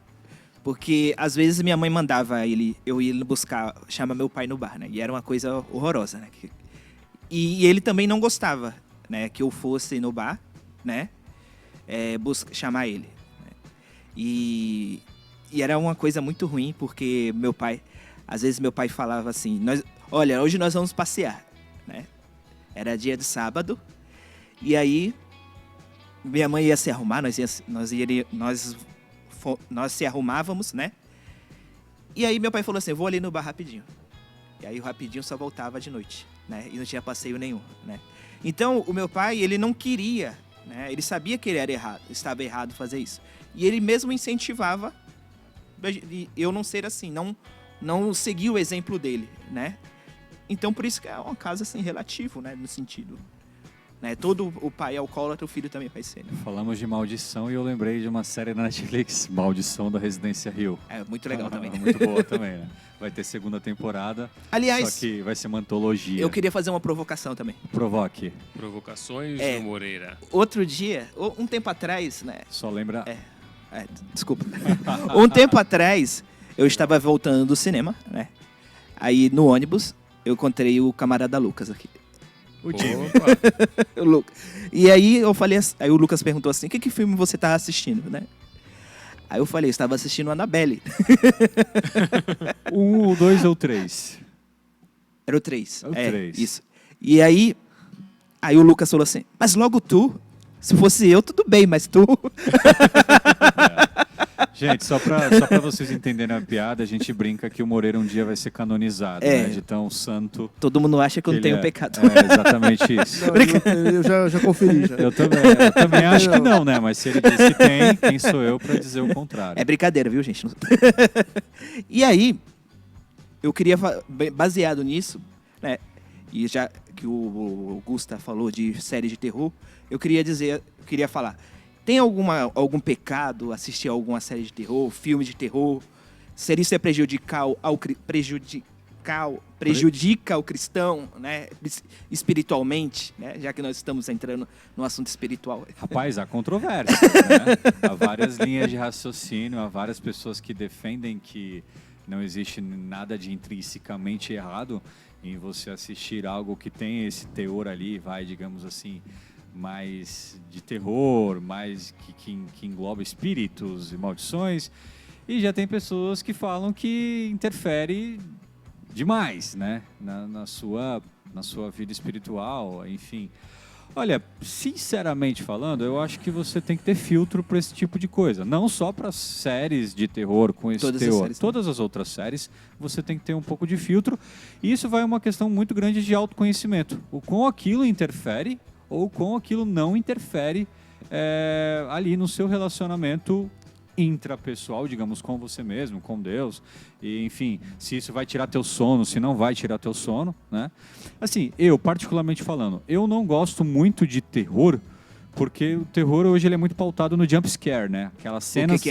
porque às vezes minha mãe mandava eu ir buscar, chama meu pai no bar, né? E era uma coisa horrorosa, né? E ele também não gostava, né? Que eu fosse no bar, né? Chamar ele. Né? E era uma coisa muito ruim, porque às vezes meu pai falava assim, olha, hoje nós vamos passear, né? Era dia de sábado, e aí minha mãe ia se arrumar, nós se arrumávamos, né? E aí meu pai falou assim, vou ali no bar rapidinho. E aí o rapidinho só voltava de noite, né? E não tinha passeio nenhum, né? Então o meu pai, ele não queria, né? Ele sabia que ele era errado, estava errado fazer isso. E ele mesmo incentivava eu não ser assim, não seguir o exemplo dele, né? Então por isso que é um caso assim relativo, né? No sentido, né? Todo o pai é alcoólatra, o filho também vai ser, né? Falamos de maldição e eu lembrei de uma série na Netflix, Maldição da Residência Hill. É muito legal também. Muito boa também, né? Vai ter segunda temporada, Aliás, só que vai ser uma antologia. eu queria fazer uma provocação também. Provoque. Provocações do Moreira. Outro dia, um tempo atrás, né? Só lembra... Desculpa. Um tempo atrás, eu estava voltando do cinema, né? Aí no ônibus, eu encontrei o camarada Lucas aqui. O time. Opa, O Lucas. E aí eu falei, aí o Lucas perguntou assim, que filme você tá assistindo, né? Aí eu falei, eu estava assistindo Annabelle. 1, 2 ou 3? Era o 3. É o 3. Isso. E aí o Lucas falou assim, mas logo tu? Se fosse eu, tudo bem, mas tu... Gente, só pra vocês entenderem a piada, a gente brinca que o Moreira um dia vai ser canonizado, né? De tão santo. Todo mundo acha que eu não ele tenho é. pecado. É exatamente isso. Não, eu já conferi já. Eu também acho que não, né? Mas se ele disse que tem, quem sou eu pra dizer o contrário? É brincadeira, viu, gente? E aí, eu queria, baseado nisso, né? E já que o Gusta falou de série de terror, eu queria falar. Tem algum pecado assistir a alguma série de terror, filme de terror? Ser isso prejudica o cristão, né? Espiritualmente, né? Já que nós estamos entrando no assunto espiritual. Rapaz, há controvérsia, né? Há várias linhas de raciocínio, há várias pessoas que defendem que não existe nada de intrinsecamente errado em você assistir algo que tem esse teor ali, digamos assim, mais de terror, mais que engloba espíritos e maldições. E já tem pessoas que falam que interfere demais, né? Na sua vida espiritual, enfim. Olha, sinceramente falando, eu acho que você tem que ter filtro para esse tipo de coisa. Não só para séries de terror com esse teor. Todas as outras séries, você tem que ter um pouco de filtro. E isso vai uma questão muito grande de autoconhecimento. O quão aquilo interfere ou quão aquilo não interfere ali no seu relacionamento intrapessoal, digamos, com você mesmo, com Deus, e enfim, se isso vai tirar teu sono, se não vai tirar teu sono, né? Assim, eu, particularmente falando, eu não gosto muito de terror, porque o terror hoje ele é muito pautado no jump scare, né? Aquelas cenas,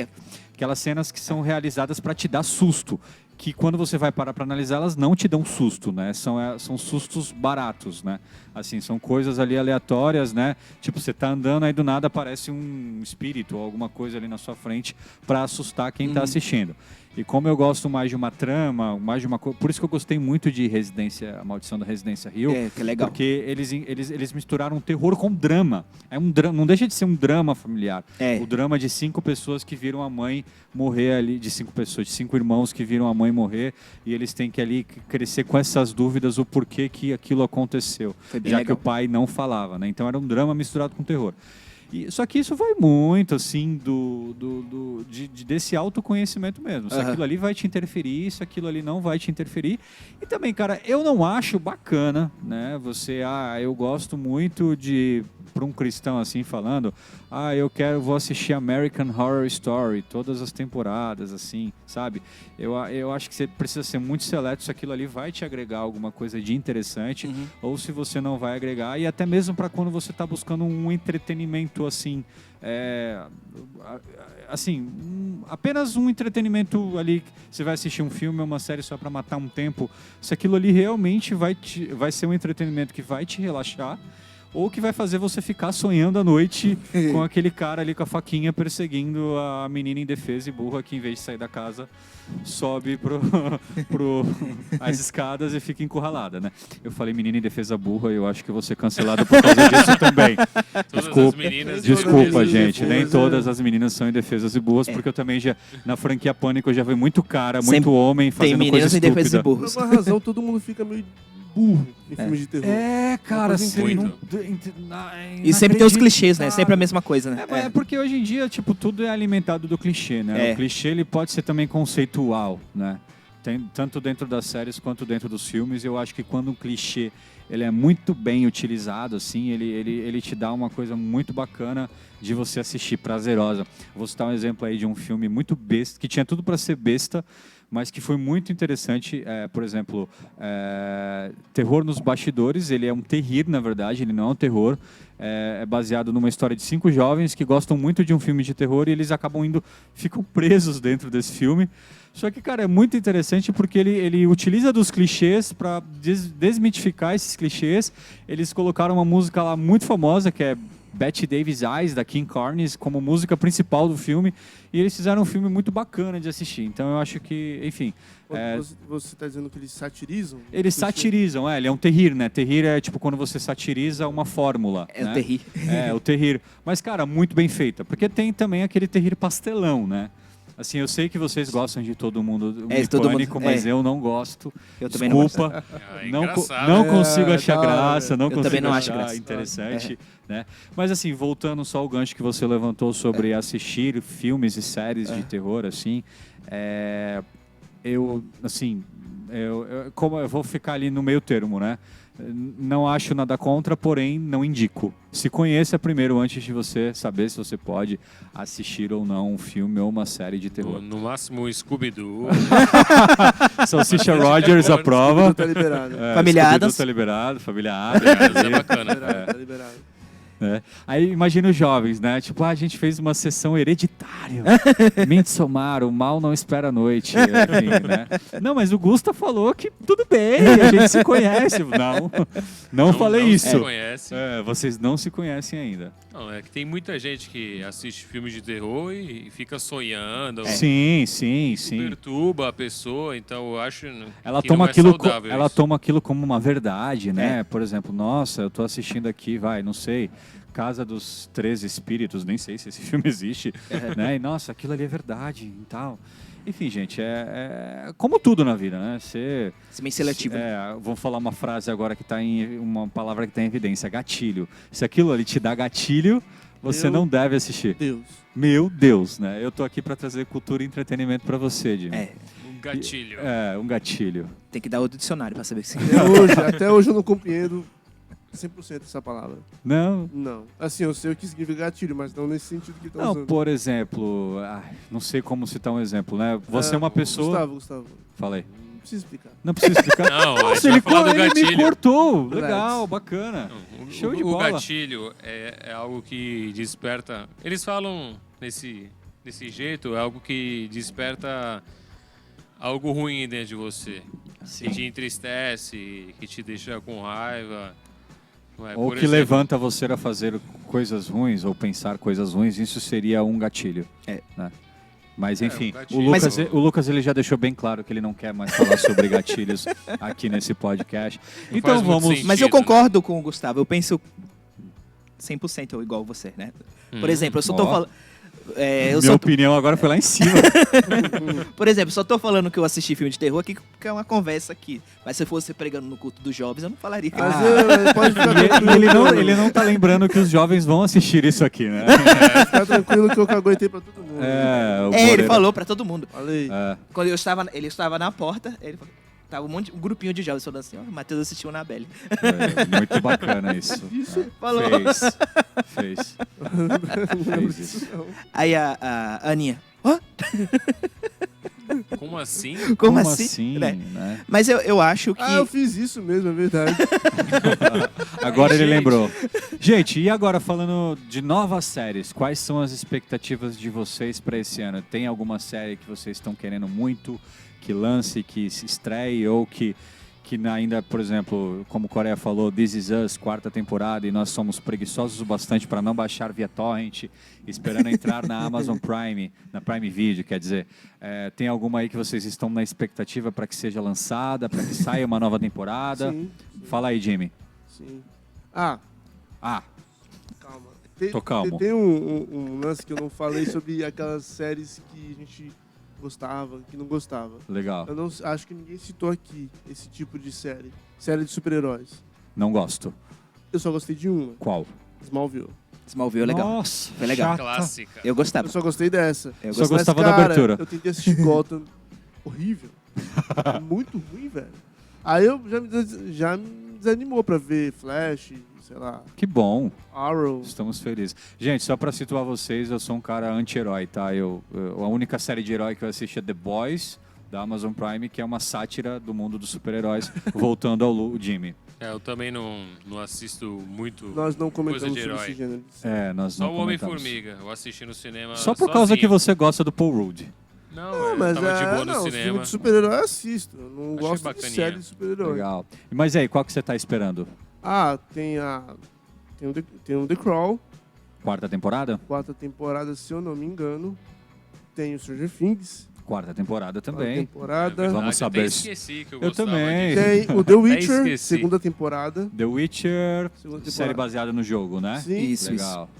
aquelas cenas que são realizadas para te dar susto, que quando você vai parar para analisar, elas não te dão susto, né? São sustos baratos, né? Assim, são coisas ali aleatórias, né? Tipo, você tá andando, aí do nada aparece um espírito ou alguma coisa ali na sua frente para assustar quem tá assistindo. E como eu gosto mais de uma trama, mais de uma coisa... Por isso que eu gostei muito de A Maldição da Residência Hill. Que é legal. Porque eles misturaram terror com drama. Não deixa de ser um drama familiar. O drama de 5 pessoas que viram a mãe morrer ali, de 5 irmãos que viram a mãe morrer, e eles têm que ali crescer com essas dúvidas, o porquê que aquilo aconteceu. Já que o pai não falava, né? Então era um drama misturado com terror. Só que isso vai muito, assim, desse autoconhecimento mesmo. Se aquilo ali vai te interferir, se aquilo ali não vai te interferir. E também, cara, eu não acho bacana, né? Eu gosto muito de, para um cristão assim falando, vou assistir American Horror Story, todas as temporadas, assim, sabe? Eu acho que você precisa ser muito seleto se aquilo ali vai te agregar alguma coisa de interessante, ou se você não vai agregar, e até mesmo para quando você está buscando um entretenimento assim, apenas um entretenimento ali, você vai assistir um filme ou uma série só para matar um tempo, se aquilo ali realmente vai ser um entretenimento que vai te relaxar, ou que vai fazer você ficar sonhando à noite com aquele cara ali com a faquinha perseguindo a menina indefesa e burra que, em vez de sair da casa, sobe as escadas e fica encurralada, né? Eu falei menina indefesa burra e eu acho que eu vou ser cancelado por causa disso também. Desculpa, gente. Nem todas as meninas são indefesas e burras, porque eu também na franquia Pânico eu já vi muito cara, muito homem fazendo coisa estúpida. Tem meninas indefesas e burras. Por alguma razão, todo mundo fica meio burro em filmes de terror. Cara, e sempre tem os clichês, né? Sempre a mesma coisa, né? É porque hoje em dia, tipo, tudo é alimentado do clichê, né? O clichê, ele pode ser também conceitual, né? Tanto dentro das séries quanto dentro dos filmes. Eu acho que quando um clichê ele é muito bem utilizado, assim, ele te dá uma coisa muito bacana de você assistir, prazerosa. Vou citar um exemplo aí de um filme muito besta, que tinha tudo para ser besta, mas que foi muito interessante. Por exemplo, Terror nos Bastidores. Ele é um terrir, na verdade, ele não é um terror. É baseado numa história de 5 jovens que gostam muito de um filme de terror, e eles ficam presos dentro desse filme. Só que, cara, é muito interessante porque ele utiliza dos clichês para desmitificar esses clichês. Eles colocaram uma música lá muito famosa, que é Bette Davis Eyes, da King Carnes, como música principal do filme, e eles fizeram um filme muito bacana de assistir. Então eu acho que, enfim... Você está dizendo que eles satirizam? Eles satirizam, ele é um terrir, né? Terrir é tipo quando você satiriza uma fórmula. O terrir. O terrir. Mas, cara, muito bem feita, porque tem também aquele terrir pastelão, né? Assim, eu sei que vocês gostam de Todo Mundo Pânico, mas eu não gosto. Eu também Desculpa. Não consigo achar graça, não consigo achar interessante. Né? Mas assim, voltando só ao gancho que você levantou sobre assistir filmes e séries de terror, assim, eu vou ficar ali no meio termo, né? Não acho nada contra, porém não indico. Se conheça primeiro antes de você saber se você pode assistir ou não um filme ou uma série de terror. No máximo Scooby-Doo. Salsicha Rogers aprova. Tá liberado. Família Addams. Tá liberado, Família Addams. É bacana. Tá liberado. Aí imagina os jovens, né? Tipo, a gente fez uma sessão Hereditário. Midsommar, o mal não espera a noite. Enfim, né? Não, mas o Gusta falou que tudo bem, a gente se conhece. Não falei isso. Se conhece. Vocês não se conhecem ainda. Não, é que tem muita gente que assiste filmes de terror e fica sonhando. Sim. Perturba a pessoa, então eu acho ela que toma não é aquilo saudável ela isso. toma aquilo como uma verdade, né? Por exemplo, nossa, eu tô assistindo aqui, não sei, Casa dos 13 Espíritos, nem sei se esse filme existe, né? E, nossa, aquilo ali é verdade e tal. Enfim, gente, é como tudo na vida, né? Ser bem seletivo. Vamos falar uma frase agora que está uma palavra que está em evidência, gatilho. Se aquilo ali te dá gatilho, você não deve assistir. Deus. Meu Deus, né? Eu tô aqui para trazer cultura e entretenimento para você, Jimmy. Um gatilho. Um gatilho. Tem que dar o dicionário pra saber que sim. Até hoje eu não compreendo 100% essa palavra. Não? Não. Assim, eu sei o que significa gatilho, mas não nesse sentido que tá Não, usando. por exemplo, não sei como citar um exemplo, né? Você é uma pessoa... Gustavo. Falei. Não precisa explicar. Não precisa explicar? Não, Nossa, a gente vai falar do ele me gatilho. cortou. Legal, bacana. Show de O bola. gatilho é algo que desperta... Eles falam desse jeito, é algo que desperta algo ruim dentro de você. Que te entristece, que te deixa com raiva. Ou que levanta você a fazer coisas ruins ou pensar coisas ruins, isso seria um gatilho. Né? Mas enfim, o Lucas ele já deixou bem claro que ele não quer mais falar sobre gatilhos aqui nesse podcast. Não Então faz muito vamos... sentido. Mas eu concordo com o Gustavo. Eu penso 100% igual você, né? Por exemplo, eu só tô falando... Minha opinião agora foi lá em cima. Por exemplo, só tô falando que eu assisti filme de terror aqui, que é uma conversa aqui. Mas se eu fosse pregando no culto dos jovens, eu não falaria. Mas pode ficar tranquilo. Ele não tá lembrando que os jovens vão assistir isso aqui, né? Fica tranquilo que eu caguetei pra todo mundo. Ele falou pra todo mundo. Falei. Quando ele estava na porta, ele falou, tava um grupinho de jovens falando assim, ó, Matheus assistiu na Belle. Muito bacana isso. Falou. Fez isso. Aí a Aninha, hã? Como assim? Como assim? Né? Mas eu acho que... Eu fiz isso mesmo, é verdade. Agora ele lembrou. Gente, e agora falando de novas séries, quais são as expectativas de vocês para esse ano? Tem alguma série que vocês estão querendo muito que lance, que se estreie ou que ainda, por exemplo, como o Coreia falou, This Is Us, 4ª temporada, e nós somos preguiçosos o bastante para não baixar via torrent, esperando entrar na Amazon Prime, na Prime Video, quer dizer, tem alguma aí que vocês estão na expectativa para que seja lançada, para que saia uma nova temporada? Sim. Fala aí, Jimmy. Sim. Calma. Tô calmo. Tem um lance que eu não falei sobre aquelas séries que a gente gostava, que não gostava. Legal. Eu não acho que ninguém citou aqui esse tipo de série. Série de super-heróis. Não gosto. Eu só gostei de uma. Qual? Smallville. Smallville é legal. Nossa, Foi legal. chata. Clássica. Eu gostava. Eu só gostei dessa. Eu Só gostava. gostava Mas, da cara, abertura. Eu tentei assistir Gotham. Horrível. Muito ruim, velho. Aí eu já me desanimou pra ver Flash, sei lá, Que bom. Arrow. Estamos felizes. Gente, só pra situar vocês, eu sou um cara anti-herói, tá? A única série de herói que eu assisti é The Boys, da Amazon Prime, que é uma sátira do mundo dos super-heróis, voltando ao Jimmy. Eu também não assisto muito Nós não coisa comentamos de sobre herói. esse gênero. Nós Só não o comentamos. Homem-Formiga. Eu assisti no cinema Só por causa sozinho. que você gosta do Paul Rudd. Não, Não, eu mas tava de boa no os cinema. filmes de super-herói eu assisto. Eu não Achei gosto de bacaninha. série de super-herói. Legal. Mas aí, qual que você tá esperando? Tem o The Crawl, 4ª temporada? 4ª temporada, se eu não me engano. Tem o Stranger Things, 4ª temporada 4ª também. É temporada. verdade, Vamos eu saber até se- esqueci que eu Eu gostava também. disso. Tem o The Witcher, esqueci. 2ª temporada. The Witcher, Segunda série temporada. baseada no jogo, né? Sim. Isso. Legal.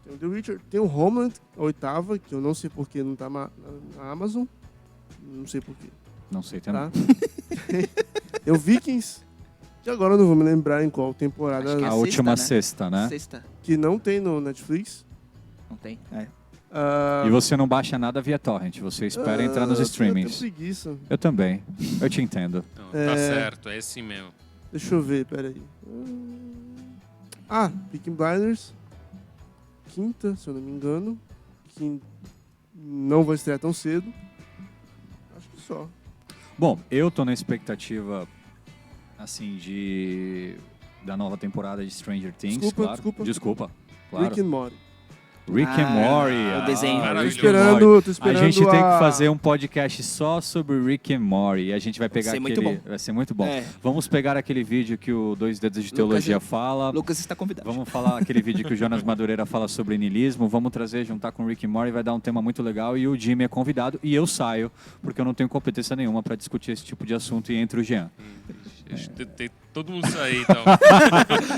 Tem o The Witcher, tem o Homeland, a 8ª, que eu não sei porque não tá na Amazon. Não sei porquê, Não sei também. tá? Tem o Vikings, que agora eu não vou me lembrar em qual temporada, Acho que é A a última sexta, sexta, né? Sexta. que não tem no Netflix. Não tem. E você não baixa nada via torrent, você espera entrar nos Eu streamings. tenho preguiça. Eu também. Eu te entendo. Não, tá certo, é assim mesmo. Deixa eu ver, peraí. Peaky Blinders. 5ª, se eu não me engano. Que não vai estrear tão cedo. Acho que só. Bom, eu tô na expectativa, assim, da nova temporada de Stranger Things, Desculpa, claro. Rick and Morty. Rick and Morty. o desenho. Rick and Maravilhoso. Morty. Tô esperando A gente tem que fazer um podcast só sobre Rick and Morty. E a gente vai pegar Vai ser muito aquele... bom. Vai ser muito bom. É. Vamos pegar aquele vídeo que o Dois Dedos de Teologia fala. Lucas está convidado. Vamos falar aquele vídeo que o Jonas Madureira fala sobre niilismo. Vamos trazer, juntar com o Rick and Morty, vai dar um tema muito legal. E o Jimmy é convidado e eu saio, porque eu não tenho competência nenhuma para discutir esse tipo de assunto e entre o Jean. Tem todo mundo sair, então.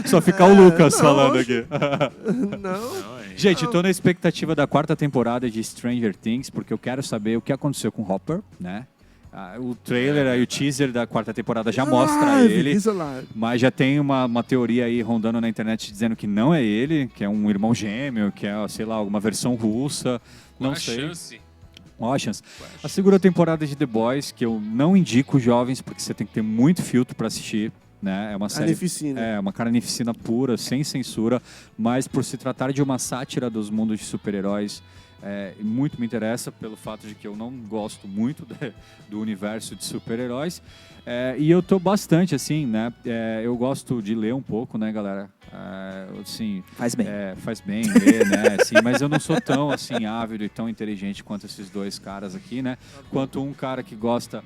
Só ficar o Lucas falando aqui. Não. Não, é. Gente, tô na expectativa da 4ª temporada de Stranger Things, porque eu quero saber o que aconteceu com o Hopper, né? O trailer e o teaser da 4ª temporada já mostra ele, mas já tem uma teoria aí rondando na internet dizendo que não é ele, que é um irmão gêmeo, que é, sei lá, alguma versão russa, não sei. Chance. Qual a chance? A segunda temporada de The Boys, que eu não indico jovens, porque você tem que ter muito filtro para assistir. Né? É uma série, uma carnificina pura, sem censura, mas por se tratar de uma sátira dos mundos de super-heróis, muito me interessa pelo fato de que eu não gosto muito do universo de super-heróis. E eu tô bastante, assim, né? Eu gosto de ler um pouco, né, galera? Assim, Faz bem. Faz bem ler, né? Assim, mas eu não sou tão, assim, ávido e tão inteligente quanto esses dois caras aqui, né? Quanto um cara que gosta...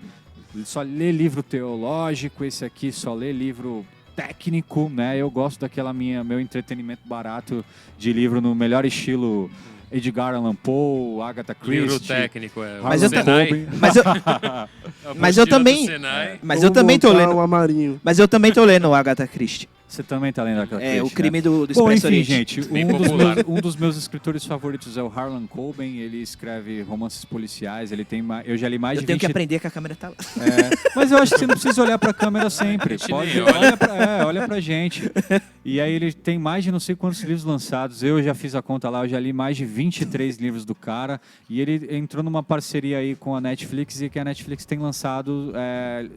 só lê livro teológico, esse aqui só lê livro técnico, né? Eu gosto daquela meu entretenimento barato de livro no melhor estilo Edgar Allan Poe, Agatha Christie. Livro técnico, Mas eu Coben. Mas eu também... Mas eu também tô lendo... Mas eu também tô lendo Agatha Christie. Você também tá lendo aquela Christie, o crime, né? do Bom, Expresso enfim, Oriente. gente, um dos meus escritores favoritos é o Harlan Coben. Ele escreve romances policiais. Ele tem eu já li mais de 20... Eu tenho que aprender que a câmera tá lá. Mas eu acho que você não precisa olhar pra câmera sempre. Olha pra gente. E aí ele tem mais de não sei quantos livros lançados. Eu já fiz a conta lá, eu já li mais de 23 livros do cara. E ele entrou numa parceria aí com a Netflix, e que a Netflix tem lançado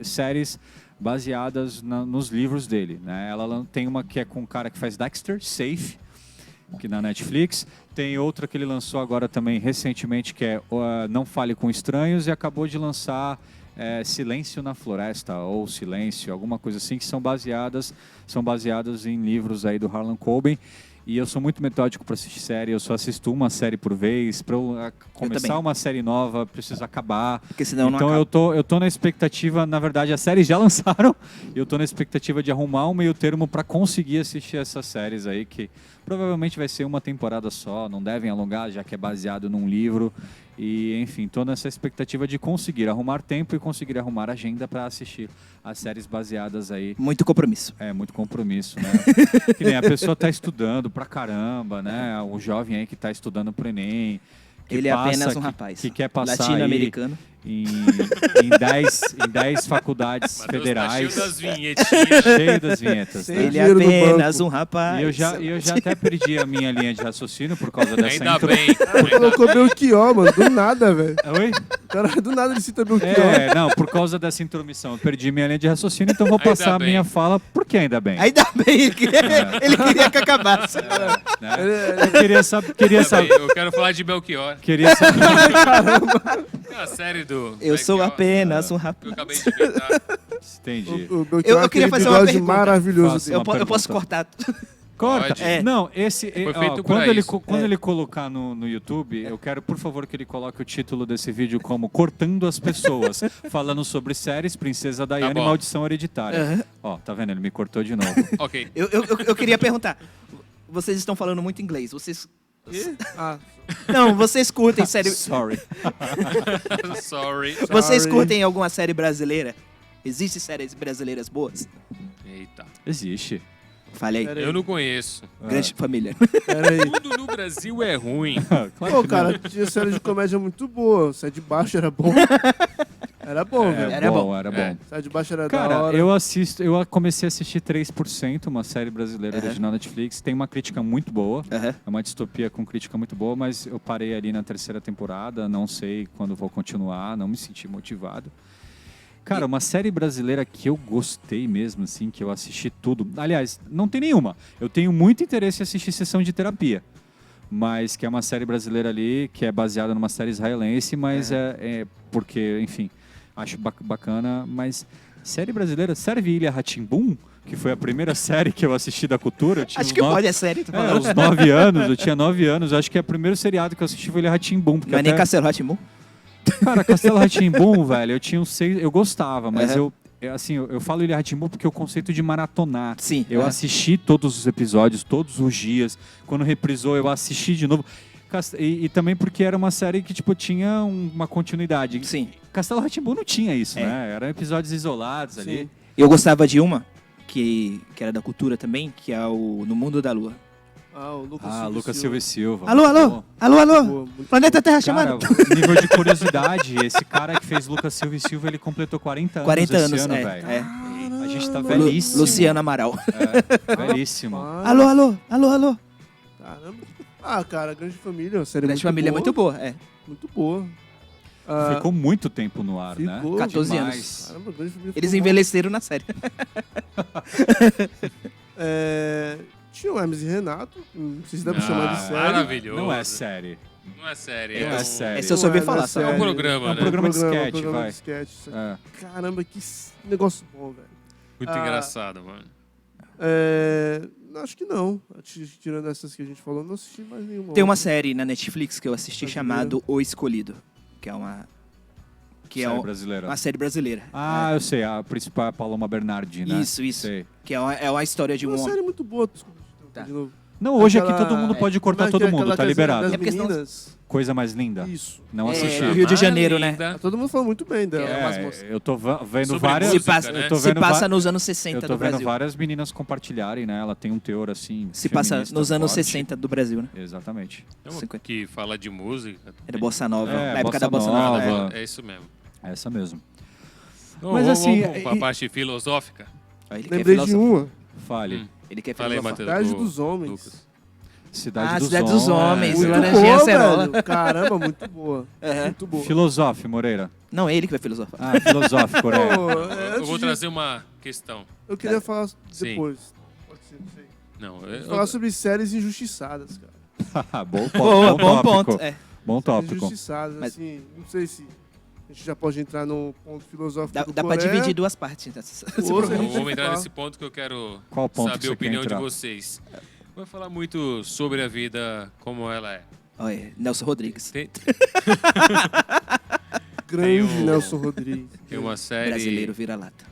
séries baseadas nos livros dele, né? Ela tem uma que é com um cara que faz Dexter, Safe, que na Netflix. Tem outra que ele lançou agora também recentemente, que é Não Fale com Estranhos, e acabou de lançar Silêncio na Floresta, ou Silêncio, alguma coisa assim, que são baseadas em livros aí do Harlan Coben. E eu sou muito metódico para assistir série, eu só assisto uma série por vez. Para começar uma série nova, preciso acabar. Porque senão então não acaba. eu tô na expectativa, na verdade as séries já lançaram, e eu tô na expectativa de arrumar um meio termo para conseguir assistir essas séries aí, que provavelmente vai ser uma temporada só, não devem alongar, já que é baseado num livro. E, enfim, tô nessa expectativa de conseguir arrumar tempo e conseguir arrumar agenda para assistir as séries baseadas aí. Muito compromisso. Muito compromisso, né? Que nem a pessoa tá estudando pra caramba, né? O jovem aí que tá estudando pro Enem. Ele é apenas um rapaz. Que quer passar latino-americano. Em 10 faculdades federais. Tá cheio Cheio das vinhetas. Né? Ele é apenas um rapaz. E eu já até perdi a minha linha de raciocínio por causa dessa Ainda bem. Colocou Belchior, mano, do nada, velho. Oi? Cara, do nada ele cita Belchior. Não, por causa dessa intromissão. Eu perdi minha linha de raciocínio, então vou passar a minha fala, porque ainda bem. Ainda bem, ele queria que acabasse. Eu queria saber. Eu quero falar de Belchior. Queria saber. A série do Eu sou Belchior, apenas um rapaz. eu acabei de inventar. Entendi. O Belchior Eu queria aquele fazer uma bigode pergunta. maravilhoso Faça dele. uma Eu posso pergunta. cortar. Corta. Pode. Não, esse. Foi feito Quando, pra ele, isso. quando ele colocar no YouTube, eu quero, por favor, que ele coloque o título desse vídeo como Cortando as Pessoas, falando sobre séries, Princesa Diana e bom. Maldição Hereditária. Aham. Ó, tá vendo? Ele me cortou de novo. Ok. Eu queria perguntar. Vocês estão falando muito inglês. Vocês... Ah, Não, vocês curtem série... Sorry. Sorry. Vocês curtem alguma série brasileira? Existem séries brasileiras boas? Eita. Existe. Fale aí. Pera aí. Eu não conheço. Grande família. pera aí. Tudo no Brasil é ruim. Claro Pô, que cara, tinha série de comédia muito boa. Sai de baixo era bom. Era bom, não. velho. Era bom. Era É. bom. Sai de baixo era da Cara, hora. eu comecei a assistir 3%, uma série brasileira original Netflix. Tem uma crítica muito boa. Aham. É uma distopia com crítica muito boa, mas eu parei ali na 3ª temporada, não sei quando vou continuar, não me senti motivado. Cara, uma série brasileira que eu gostei mesmo, assim, que eu assisti tudo. Aliás, não tem nenhuma. Eu tenho muito interesse em assistir Sessão de Terapia, mas que é uma série brasileira ali, que é baseada numa série israelense, mas é porque, enfim, acho bacana, mas série brasileira, serve Ilha Rá-Tim-Bum, que foi a primeira série que eu assisti da Cultura. Eu tinha Acho uns que 9 pode, é sério. Tô falando. uns 9 anos, eu tinha 9 anos, acho que é o primeiro seriado que eu assisti foi Ilha Rá-Tim-Bum. Não é nem Castelo Rá-Tim-Bum? Cara, Castelo Rá-Tim-Bum, velho, eu tinha uns 6, eu gostava, mas Uhum. eu falo Ilha Rá-Tim-Bum porque o conceito de maratonar. Sim. Eu Uhum. assisti todos os episódios, todos os dias. Quando reprisou, eu assisti de novo. E também porque era uma série que, tipo, tinha uma continuidade. Sim. Castelo Rá-Tim-Bum não tinha isso, É. né? Eram episódios isolados ali. Sim. Eu gostava de uma, que era da cultura também, que é o No Mundo da Lua. O Lucas Lucas Silva e Silva. Alô, alô? Alô, alô? Boa, muito Planeta Terra Cara, chamando. nível de curiosidade, esse cara que fez Lucas Silva e Silva, ele completou 40 anos 40 esse anos, ano, é, velho. é. A gente tá Lu- velhíssimo. Luciano Amaral. Velhíssimo. Alô, alô? Alô, alô? Caramba. Cara, Grande Família, uma série Grande Família é muito boa, é. Muito boa. Ficou muito tempo no ar, né? Ficou 14 Demais. anos. Caramba, Grande Família Eles ficou envelheceram na série. bom. Tinha o Hermes e Renato, não sei se dá pra chamar de série. Maravilhoso. Não é série. Não é série. Não é série. Esse eu só ouvi Não falar, é só. É um série. programa, É um né? programa de sketch, programa vai. de sketch, isso aqui. É. Caramba, que negócio bom, velho. Muito engraçado, mano. Acho que não. Tirando essas que a gente falou, não assisti mais nenhuma. Tem uma outra. série na Netflix que eu assisti chamado O Escolhido, que é uma Série brasileira. uma série brasileira. Eu sei. A principal é a Paloma Bernardi, né? Isso. Sei. Que é uma história de É um uma homem. série muito boa. Desculpa, Tá. de novo. Não, hoje Aquela- aqui todo mundo pode cortar Como é que todo é mundo, aquela tá das- liberado. Das É porque senão- meninas? Coisa mais linda. Isso. Não É, assisti. Rio de Janeiro, né? Linda. Todo mundo falou muito bem dela. Eu tô vendo Sobre várias. música, Se passa, né? eu tô se vendo passa va- nos anos Eu 60 tô do vendo Brasil. várias meninas compartilharem, né? Ela tem um teor assim. Se passa feminista nos anos forte. 60 do Brasil, né? Exatamente. É uma 50. que fala de música. Era Bossa Nova. É, na época Bossa da Bossa Nova. Nova. É isso mesmo. Essa mesmo. Então, Mas vamos, assim, vamos pra parte filosófica. Ó, ele quer Lembrei de filosofar. uma. Fale. Ele quer Fala aí, filosofar. Matheus. Cidade do- dos Homens. Lucas. Cidade, Cidade dos Homens. Muito Laranjinha boa, Acerola. velho. Caramba, muito boa. Aham. Muito boa. Filosofe, Moreira. Não, ele que vai filosofar. Filosófico, né? Pô, Eu antes vou de- trazer uma questão. Eu queria falar Sim. depois. Pode ser, não sei. Não, Falar sobre séries injustiçadas, cara. Boa, bom tópico. ponto. É. Bom tópico. Injustiçadas, Mas- assim. Não sei se a gente já pode entrar no ponto filosófico Dá do pra Coreia. dividir duas partes. Esse Outro, programa. a gente Vamos entrar fala. nesse ponto que eu quero Qual ponto que saber você a opinião quer de entrar? vocês. Vou falar muito sobre a vida como ela é. Olha, Nelson Rodrigues. Tem Grande Tem o- Nelson Rodrigues. uma série, Brasileiro vira-lata.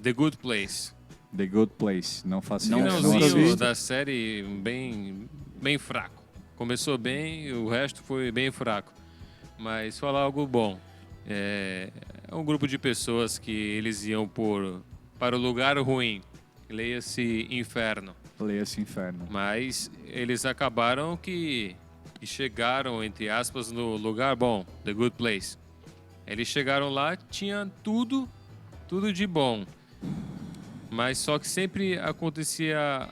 The Good Place. The Good Place. Não faço Não, ideia. nunca Finalzinho vi. da série bem fraco. Começou bem, o resto foi bem fraco. Mas falar algo bom. É um grupo de pessoas que eles iam para o lugar ruim. Leia-se inferno. Leia esse inferno. Mas eles acabaram que chegaram, entre aspas, no lugar bom, The Good Place. Eles chegaram lá, tinha tudo de bom. Mas só que sempre acontecia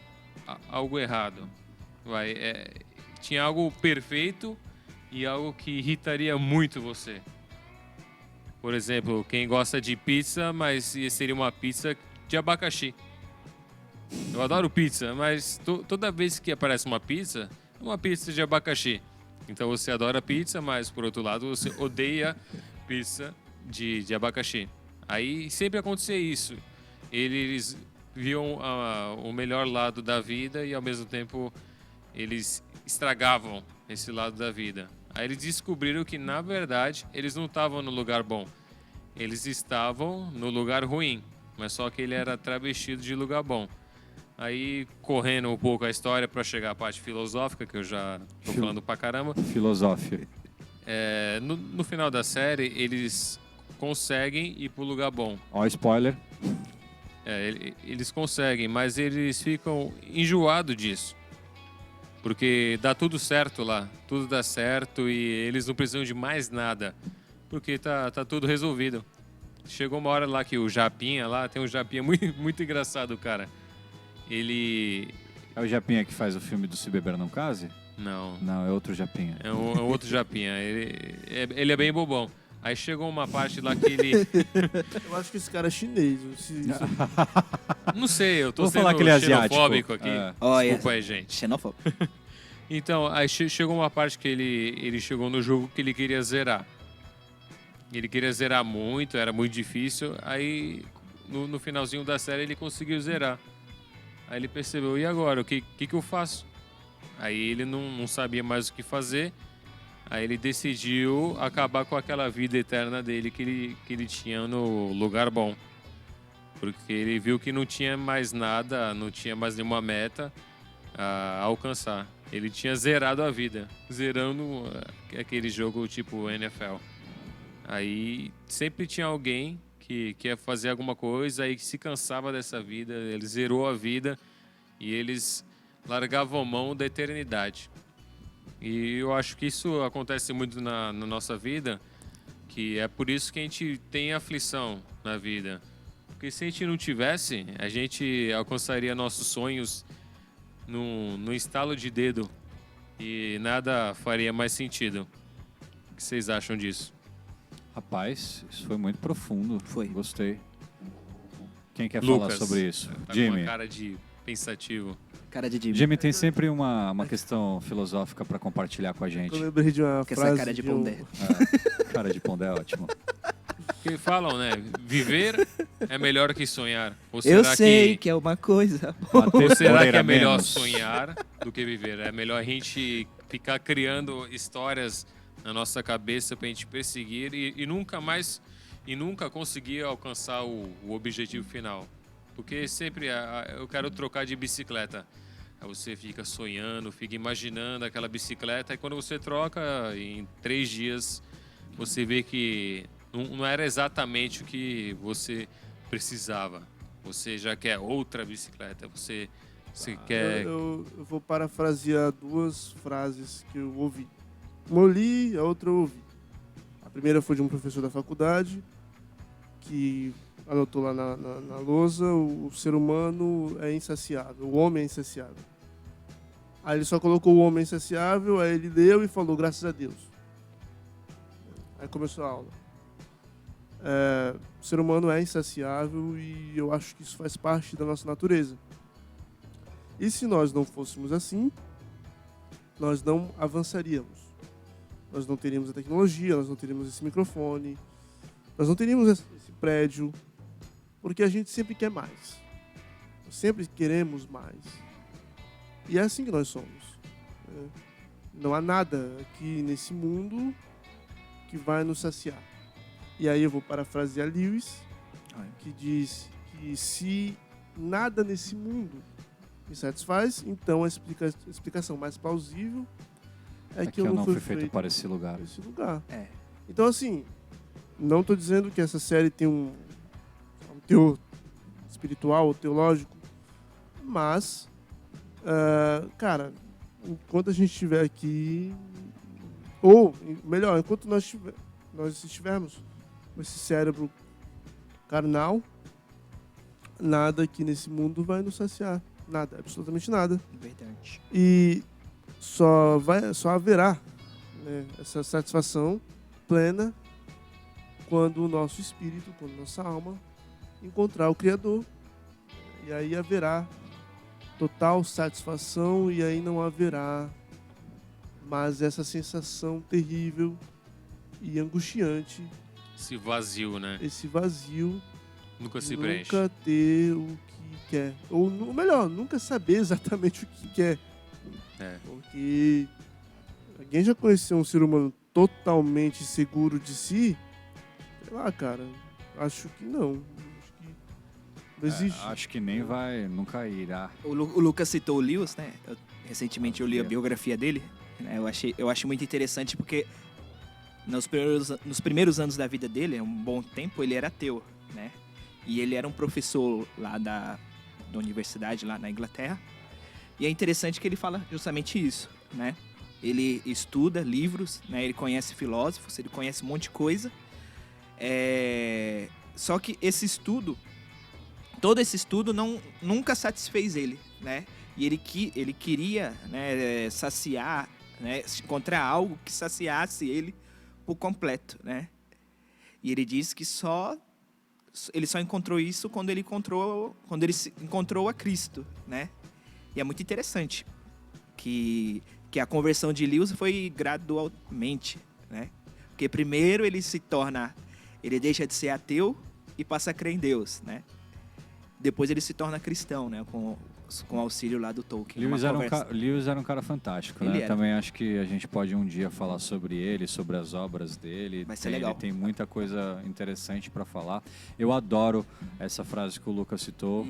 algo errado. Tinha algo perfeito e algo que irritaria muito você. Por exemplo, quem gosta de pizza, mas seria uma pizza de abacaxi. Eu adoro pizza, mas toda vez que aparece uma pizza, é uma pizza de abacaxi. Então você adora pizza, mas por outro lado você odeia pizza de abacaxi. Aí sempre acontecia isso. Eles viam o melhor lado da vida e ao mesmo tempo eles estragavam esse lado da vida. Aí eles descobriram que na verdade eles não estavam no lugar bom. Eles estavam no lugar ruim, mas só que ele era travestido de lugar bom. Aí, correndo um pouco a história para chegar à parte filosófica, que eu já tô falando pra caramba, Filosófico. no final da série, eles conseguem ir pro lugar bom. Ó, spoiler. Eles conseguem, mas eles ficam enjoados disso. Porque dá tudo certo lá, tudo dá certo e eles não precisam de mais nada. Porque tá tudo resolvido. Chegou uma hora lá que o Japinha lá, tem um Japinha muito, muito engraçado, cara. Ele... É o Japinha que faz o filme do Se Beber Não Case? Não, Não, é outro Japinha. é um outro Japinha. Ele é bem bobão. Aí chegou uma parte lá que ele... Eu acho que esse cara é chinês. Não sei, eu tô Vou sendo falar que ele é asiático. xenofóbico aqui. É. Olha, Desculpa aí, gente. xenofóbico. Então, aí chegou uma parte que ele chegou no jogo que ele queria zerar. Ele queria zerar muito, era muito difícil. Aí, no finalzinho da série, ele conseguiu zerar. Aí ele percebeu, e agora? O que eu faço? Aí ele não sabia mais o que fazer. Aí ele decidiu acabar com aquela vida eterna dele que ele tinha no lugar bom. Porque ele viu que não tinha mais nada, não tinha mais nenhuma meta a alcançar. Ele tinha zerado a vida, zerando aquele jogo tipo NFL. Aí sempre tinha alguém que quer fazer alguma coisa e que se cansava dessa vida, ele zerou a vida e eles largavam mão da eternidade. E eu acho que isso acontece muito na nossa vida, que é por isso que a gente tem aflição na vida. Porque se a gente não tivesse, a gente alcançaria nossos sonhos num estalo de dedo e nada faria mais sentido. O que vocês acham disso? Rapaz, isso foi muito profundo. Foi. Gostei. Quem quer Lucas, falar sobre isso? Tá com Jimmy. uma cara de pensativo. Cara de Jimmy. Jimmy tem sempre uma questão filosófica para compartilhar com a gente. Eu lembrei de uma Com frase. essa cara de pondé. Cara de pondé é ótimo. Porque falam, né? Viver é melhor que sonhar. Ou Eu será sei que é uma coisa. Bater Ou será que poeira é melhor menos. sonhar do que viver? É melhor a gente ficar criando histórias na nossa cabeça pra gente perseguir e nunca conseguir alcançar o objetivo final. Porque sempre eu quero trocar de bicicleta. Aí você fica sonhando, fica imaginando aquela bicicleta e quando você troca, em 3 dias, você vê que não era exatamente o que você precisava. Você já quer outra bicicleta, você quer... Eu vou parafrasear 2 frases que eu ouvi. Uma eu li, a outra eu ouvi. A primeira foi de um professor da faculdade, que anotou lá na lousa: o ser humano é insaciável, o homem é insaciável. Aí ele só colocou o homem insaciável, aí ele leu e falou, graças a Deus. Aí começou a aula. O ser humano é insaciável e eu acho que isso faz parte da nossa natureza. E se nós não fôssemos assim, nós não avançaríamos. Nós não teríamos a tecnologia, nós não teríamos esse microfone, nós não teríamos esse prédio, porque a gente sempre quer mais. Nós sempre queremos mais. E é assim que nós somos. Não há nada aqui nesse mundo que vai nos saciar. E aí eu vou parafrasear Lewis, que diz que se nada nesse mundo me satisfaz, então a explicação mais plausível é que eu não fui feito para esse lugar. para esse lugar. É. Então, assim, não estou dizendo que essa série tem um teor espiritual ou teológico, mas, cara, enquanto a gente estiver aqui, ou, melhor, enquanto nós estivermos com esse cérebro carnal, nada aqui nesse mundo vai nos saciar. Nada, absolutamente nada. Verdade. E só haverá, né, essa satisfação plena quando o nosso espírito, quando nossa alma encontrar o Criador. E aí haverá total satisfação e aí não haverá mais essa sensação terrível e angustiante, Esse vazio, né? esse vazio, Nunca de se preenche. nunca ter o que quer. Ou melhor, nunca saber exatamente o que quer. É. Porque alguém já conheceu um ser humano totalmente seguro de si? Sei lá, cara. Acho que não. Acho que não existe. Acho que nem vai, nunca irá. O Lucas citou o Lewis, né? Recentemente eu li a biografia dele. Né? Eu achei muito interessante porque nos primeiros anos da vida dele, um bom tempo, ele era ateu, né? E ele era um professor lá da universidade, lá na Inglaterra. E é interessante que ele fala justamente isso, né? Ele estuda livros, né? Ele conhece filósofos, ele conhece um monte de coisa. Só que todo esse estudo nunca satisfez ele, né? E ele queria, né, saciar, né, encontrar algo que saciasse ele por completo, né? E ele diz que ele só encontrou isso quando ele encontrou a Cristo, né? E é muito interessante que a conversão de Lewis foi gradualmente, né? Porque primeiro ele deixa de ser ateu e passa a crer em Deus, né? Depois ele se torna cristão, né? Com o auxílio lá do Tolkien. Lewis era um cara fantástico, Ele né? era. Também acho que a gente pode um dia falar sobre ele, sobre as obras dele. Vai ser legal. Ele tem muita coisa interessante para falar. Eu adoro essa frase que o Lucas citou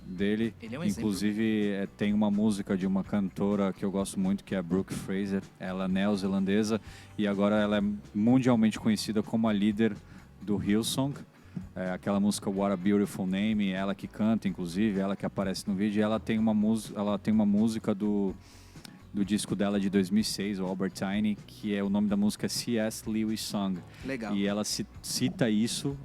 dele. Ele é um Inclusive, tem uma música de uma cantora que eu gosto muito, que é a Brooke Fraser. Ela é neozelandesa e agora ela é mundialmente conhecida como a líder do Hillsong. aquela música What a Beautiful Name, ela que canta, inclusive, ela que aparece no vídeo, ela tem uma música do disco dela de 2006, o Albertine, que o nome da música é C.S. Lewis Song. Legal. E ela cita isso,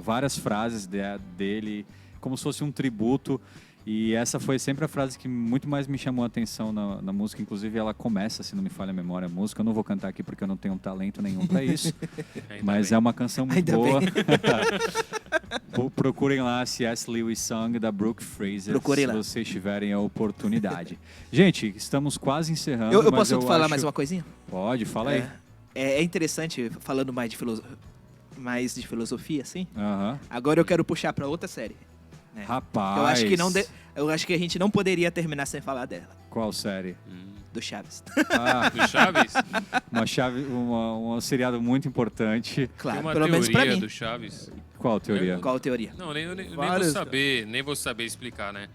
várias frases dele, como se fosse um tributo. E essa foi sempre a frase que muito mais me chamou a atenção na música. Inclusive, ela começa, se não me falha a memória, a música. Eu não vou cantar aqui porque eu não tenho talento nenhum para isso. Mas é uma canção muito boa. Procurem lá C.S. Lewis Song, da Brooke Fraser, Procurem lá. se vocês tiverem a oportunidade. Gente, estamos quase encerrando. Eu mas posso falar acho... mais uma coisinha? Pode, fala aí. É interessante, falando mais de filosofia, assim. Aham. Agora eu quero puxar para outra série. Né? Rapaz. Eu acho que a gente não poderia terminar sem falar dela. Qual série? Do Chaves. Do Chaves? Um seriado muito importante. Tem Claro, uma pelo menos pra teoria mim. do Chaves. Qual teoria? Qual a teoria? Não, nem Várias, vou saber explicar, né?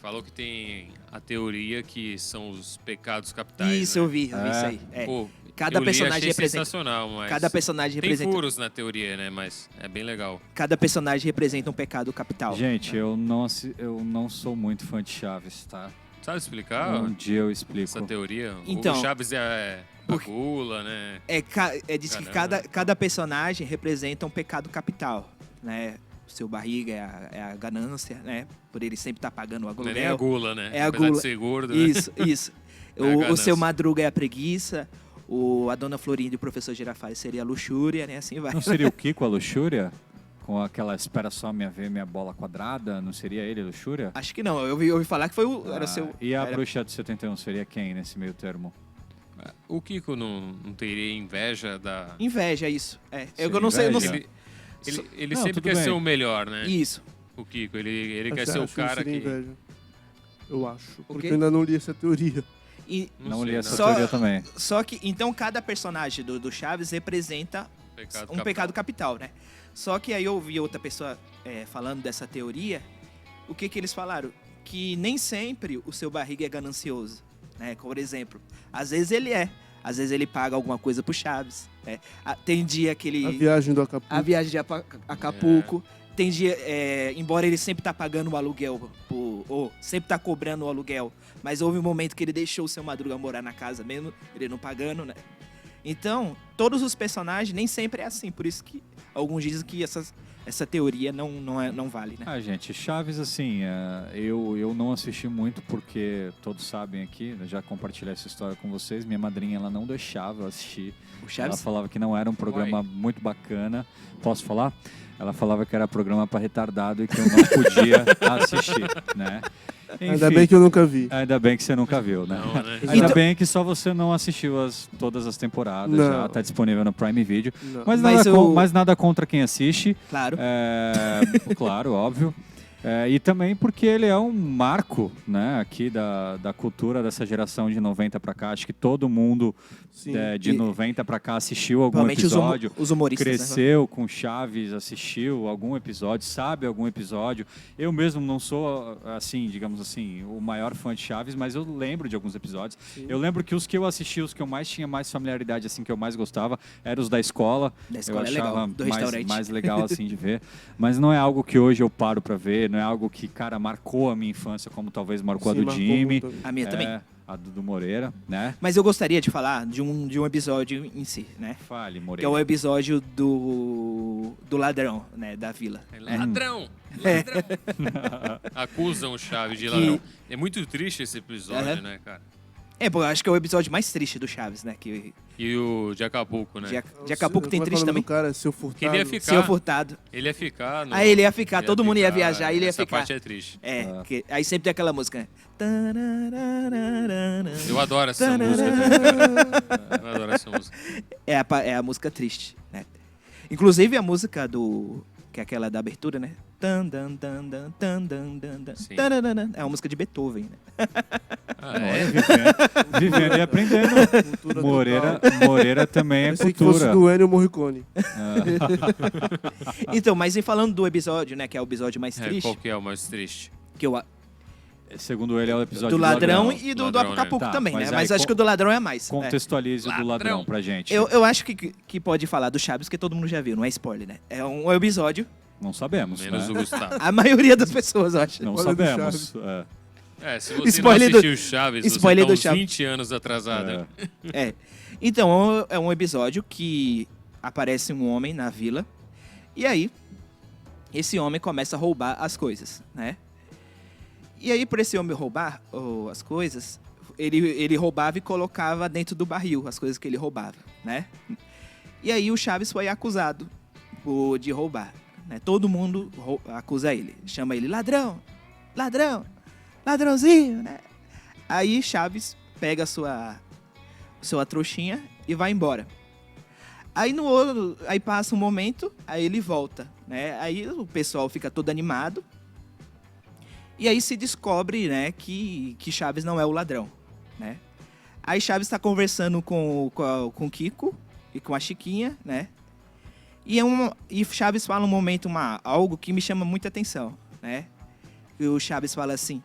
Falou que tem a teoria que são os pecados capitais. Isso, né? eu vi isso aí. Pô, Cada eu li, personagem achei representa. sensacional, mas Cada personagem tem representa. furos na teoria, né? Mas é bem legal. Cada personagem representa um pecado capital. Gente, eu não sou muito fã de Chaves, tá? Sabe explicar Um dia eu explico. essa teoria? Então, O Chaves é a porque- gula, né? Diz que Caramba. cada personagem representa um pecado capital, né? O seu barriga é a ganância, né? Por ele sempre estar pagando o Não é aluguel. nem a gula, né? É a Apesar gula. de ser gordo, né? Isso. É a O ganância. seu Madruga é a preguiça, a Dona Florinda e o Professor Girafales seria a luxúria, né? Assim vai. Não seria o Kiko a luxúria? Com aquela espera só ver minha bola quadrada? Não seria ele a luxúria? Acho que não. Eu ouvi falar que foi era o seu. E a era- bruxa do 71 seria quem nesse meio termo? O Kiko não teria inveja da... Inveja, isso. É. Eu Seria não sei. Eu não inveja? sei. Ele Não, sempre tudo quer bem. ser o melhor, né? Isso. O Kiko, ele quer Acho- ser o acho cara seria que... inveja. Eu acho. Porque quê? eu ainda não li essa teoria. E, Não sei, li essa Só- teoria também. só que, então, cada personagem do Chaves representa um pecado capital, né? Só que aí eu ouvi outra pessoa falando dessa teoria. O que eles falaram? Que nem sempre o seu barriga é ganancioso, né? Por exemplo, às vezes ele é. Às vezes ele paga alguma coisa pro Chaves, né? Tem dia que ele... A viagem do Acapulco. A viagem de Acapulco. Tem dia, embora ele sempre tá pagando o aluguel, ou sempre tá cobrando o aluguel, mas houve um momento que ele deixou o seu Madruga morar na casa mesmo, ele não pagando, né? Então, todos os personagens nem sempre é assim, por isso que alguns dizem que essa teoria não vale, né? Gente, Chaves, assim, eu não assisti muito porque todos sabem aqui, eu já compartilhei essa história com vocês, minha madrinha, ela não deixava eu assistir. O Ela Chaves? falava que não era um programa muito bacana. Posso falar? Ela falava que era programa para retardado e que eu não podia assistir, né? Ainda Enfim, bem que eu nunca vi. ainda bem que você nunca viu, né? Não, né? Ainda Então- bem que só você não assistiu todas as temporadas, Não. já tá disponível no Prime Video. Não. Mas Mas mas nada contra quem assiste. Claro. Claro, óbvio. E também porque ele é um marco, né, aqui da cultura dessa geração de 90 pra cá. Acho que todo mundo Sim. de E- 90 pra cá assistiu algum Provavelmente episódio. os humoristas, né? Cresceu com Chaves, assistiu algum episódio, sabe algum episódio. Eu mesmo não sou, assim, digamos assim, o maior fã de Chaves, mas eu lembro de alguns episódios. Eu lembro que os que eu assisti, os que eu mais tinha mais familiaridade, assim, que eu mais gostava, eram os da escola. Da escola eu é legal, achava do restaurante. mais legal, assim, de ver. Mas não é algo que hoje eu paro pra ver, não é algo que, cara, marcou a minha infância, como talvez marcou Sim, a do marcou Jimmy. muito. A minha também. A do Moreira, né? Mas eu gostaria de falar de um episódio em si, né? Fale, Que é Moreira. o episódio do ladrão, né? Da vila. Ladrão! Ladrão! Acusam o Chaves de ladrão. É muito triste esse episódio, Aham. né, cara? Pô, eu acho que é o episódio mais triste do Chaves, né? Que E o de Acapulco, né? de Acapulco tem Como é que é o triste nome também. do cara? Seu Furtado. Que ele ia ficar. Seu Furtado. Ele ia ficar. No... Aí ele ia ficar, todo mundo ia viajar, ele ia Essa ficar. parte é triste. Aí sempre tem aquela música, né? Eu adoro essa música também. Eu adoro essa música. É a música triste, né? Inclusive a música que é aquela da abertura, né? Sim. É uma música de Beethoven, né? Ah, é? Vivendo e aprendendo. Cultura Moreira também é Pensei que fosse cultura. do Ennio Morricone. Então, mas em falando do episódio, né? Que é o episódio mais É, triste, qual que é o mais triste? que eu, Segundo ele, é o episódio do ladrão ladrão. e do Ladrão, né? Acapulco Tá, também, né? mas Mas aí acho que o do ladrão é mais. Contextualize o do ladrão Ladrão. pra gente. Eu acho que pode falar do Chaves, que todo mundo já viu, não é spoiler, né? É um episódio Não sabemos, Menos né? o Gustavo. A maioria das pessoas, eu acho. Não Olha do sabemos. Se você Spoiler não do- assistiu Chaves, spoiler você tá do uns Chaves. 20 anos atrasado. É. Então, é um episódio que aparece um homem na vila. E aí, esse homem começa a roubar as coisas, né? E aí, por esse homem roubar as coisas, ele roubava e colocava dentro do barril as coisas que ele roubava, né? E aí, o Chaves foi acusado de roubar, né? Todo mundo acusa ele. Chama ele ladrão, ladrão, ladrãozinho, né? Aí, Chaves pega a sua trouxinha e vai embora. Aí passa um momento, aí ele volta, né? Aí o pessoal fica todo animado. E aí se descobre, né, que Chaves não é o ladrão, né? Aí Chaves está conversando com o Kiko e com a Chiquinha, né? E Chaves fala um momento algo que me chama muita atenção, né? E o Chaves fala assim: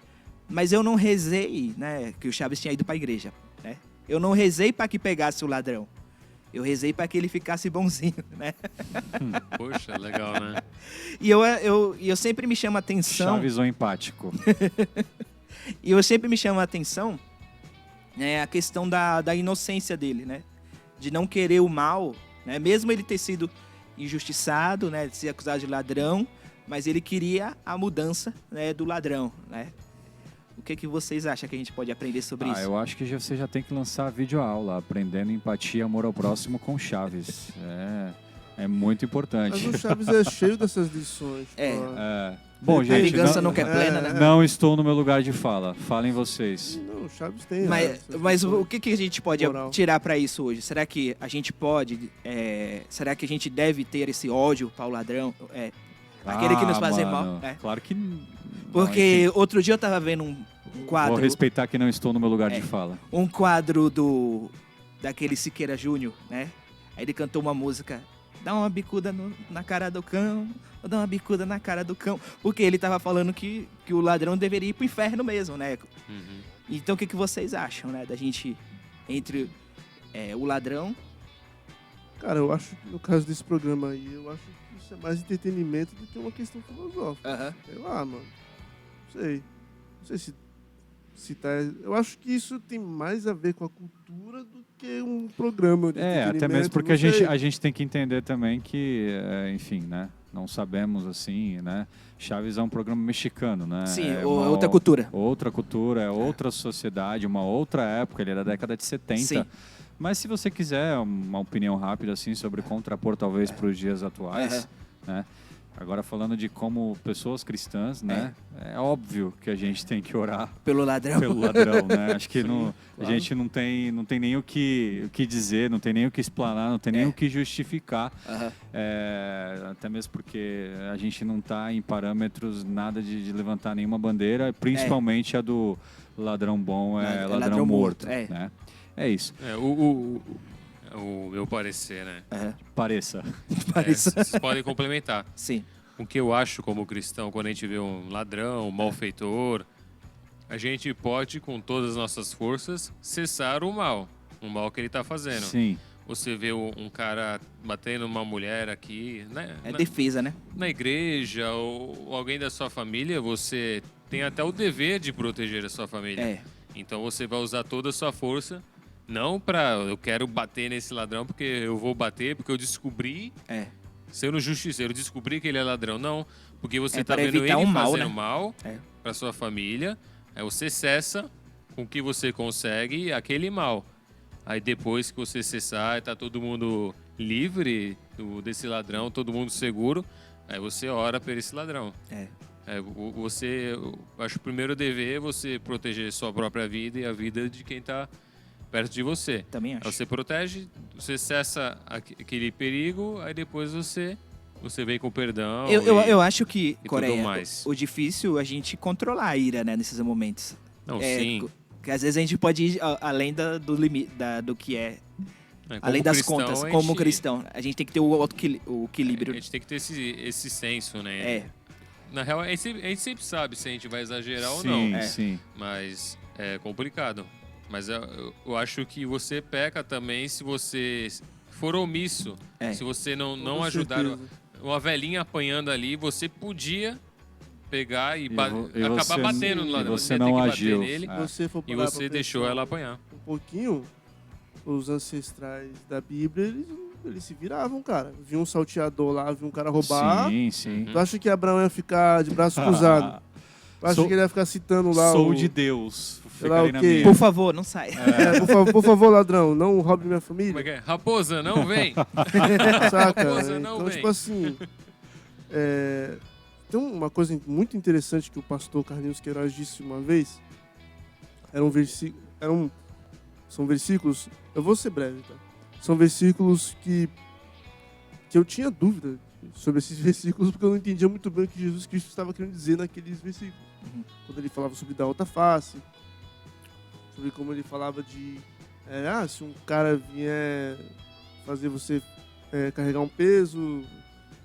mas eu não rezei, né? Que o Chaves tinha ido para a igreja, né? Eu não rezei para que pegasse o ladrão. Eu rezei para que ele ficasse bonzinho, né? Poxa, legal, né? E eu sempre me chama a atenção. Chaves ou empático. E eu sempre me chama a atenção, né, a questão da inocência dele, né? De não querer o mal, né? Mesmo ele ter sido injustiçado, né? De ser acusado de ladrão, mas ele queria a mudança, né, do ladrão, né? O que vocês acham que a gente pode aprender sobre isso? Eu acho que você já tem que lançar a videoaula, aprendendo empatia e amor ao próximo com Chaves. É muito importante. Mas o Chaves é cheio dessas lições. É. pô. Bom, A gente, vingança não quer plena, né? não estou no meu lugar de fala. Falem vocês. Não, o Chaves tem. Mas o que a gente pode Moral. tirar para isso hoje? Será que a gente pode... será que a gente deve ter esse ódio para o ladrão? Aquele que nos faz mano, mal? Claro que... Porque enfim, outro dia eu tava vendo um quadro... vou respeitar que não estou no meu lugar de fala. Um quadro daquele Siqueira Júnior, né? Aí ele cantou uma música: dá uma bicuda na cara do cão, ou dá uma bicuda na cara do cão. Porque ele tava falando que o ladrão deveria ir pro inferno mesmo, né? Uhum. Então o que vocês acham, né? Da gente, entre o ladrão... Cara, eu acho que no caso desse programa aí, eu acho que isso é mais entretenimento do que uma questão filosófica. Aham. Sei lá, mano. Não sei se tá... Eu acho que isso tem mais a ver com a cultura do que um programa de entretenimento. Até mesmo porque não sei. a gente tem que entender também que, enfim, né? Não sabemos, assim, né? Chaves é um programa mexicano, né? Sim, É outra cultura. Outra cultura, é outra sociedade, uma outra época, ele é da década de 70. Sim. Mas se você quiser uma opinião rápida, assim, sobre contrapor, talvez, para os dias atuais, né? Agora, falando de como pessoas cristãs, né? É óbvio que a gente tem que orar Pelo ladrão. pelo ladrão, né? Acho que claro. a gente não tem nem o que dizer, não tem nem o que explanar, não tem nem o que justificar. Aham. Até mesmo porque a gente não está em parâmetros nada de levantar nenhuma bandeira, principalmente a do ladrão bom é ladrão morto. Né? É isso. O meu parecer, né? Pareça. Vocês podem complementar. Sim. O que eu acho como cristão, quando a gente vê um ladrão, um malfeitor, a gente pode, com todas as nossas forças, cessar o mal que ele está fazendo. Sim. Você vê um cara batendo uma mulher aqui, né? Defesa, né? Na igreja ou alguém da sua família, você tem até o dever de proteger a sua família. Então você vai usar toda a sua força, não eu quero bater nesse ladrão porque eu vou bater, porque eu descobri, sendo justiceiro, descobri que ele é ladrão. Não, porque você está vendo ele fazendo mal para sua família, aí você cessa com o que você consegue aquele mal. Aí depois que você cessar, está todo mundo livre desse ladrão, todo mundo seguro, aí você ora por esse ladrão. Eu acho que o primeiro dever é você proteger sua própria vida e a vida de quem está perto de você. Também acho. Aí você protege, você cessa aquele perigo, aí depois você vem com perdão. Eu acho que, e Coreia, tudo mais. o difícil é a gente controlar a ira, né, nesses momentos. Não, sim. Porque às vezes a gente pode ir além do limite, do que é. Além das cristão, contas, como cristão. A gente tem que ter o equilíbrio. A gente tem que ter esse senso, né? Na real, a gente sempre sabe se a gente vai exagerar ou não. Sim. Mas é complicado. Mas eu acho que você peca também se você for omisso. Se você não ajudar uma velhinha apanhando ali, você podia pegar e, acabar você, batendo no e lado. você ia não ter que agiu. bater nele É. Você for e parar você pra deixou pensar ela apanhar. um pouquinho, os ancestrais da Bíblia, eles se viravam, cara. Viu um salteador lá, viu um cara roubar. Sim. Tu acha que Abraão ia ficar de braço cruzado? Tu acha que ele ia ficar citando lá Sou o... de Deus. sei lá Ficarei o na quê? minha. Por favor, não sai. Por favor, ladrão, não roube minha Como é família. que é? Raposa, não vem! Saca? Raposa, não Então, vem. tipo assim... tem uma coisa muito interessante que o pastor Carlinhos Queiroz disse uma vez. São versículos... Eu vou ser breve, tá? São versículos que eu tinha dúvida sobre esses versículos, porque eu não entendia muito bem o que Jesus Cristo estava querendo dizer naqueles versículos. Quando ele falava sobre dar outra face, sobre como ele falava de... se um cara vier fazer você carregar um peso,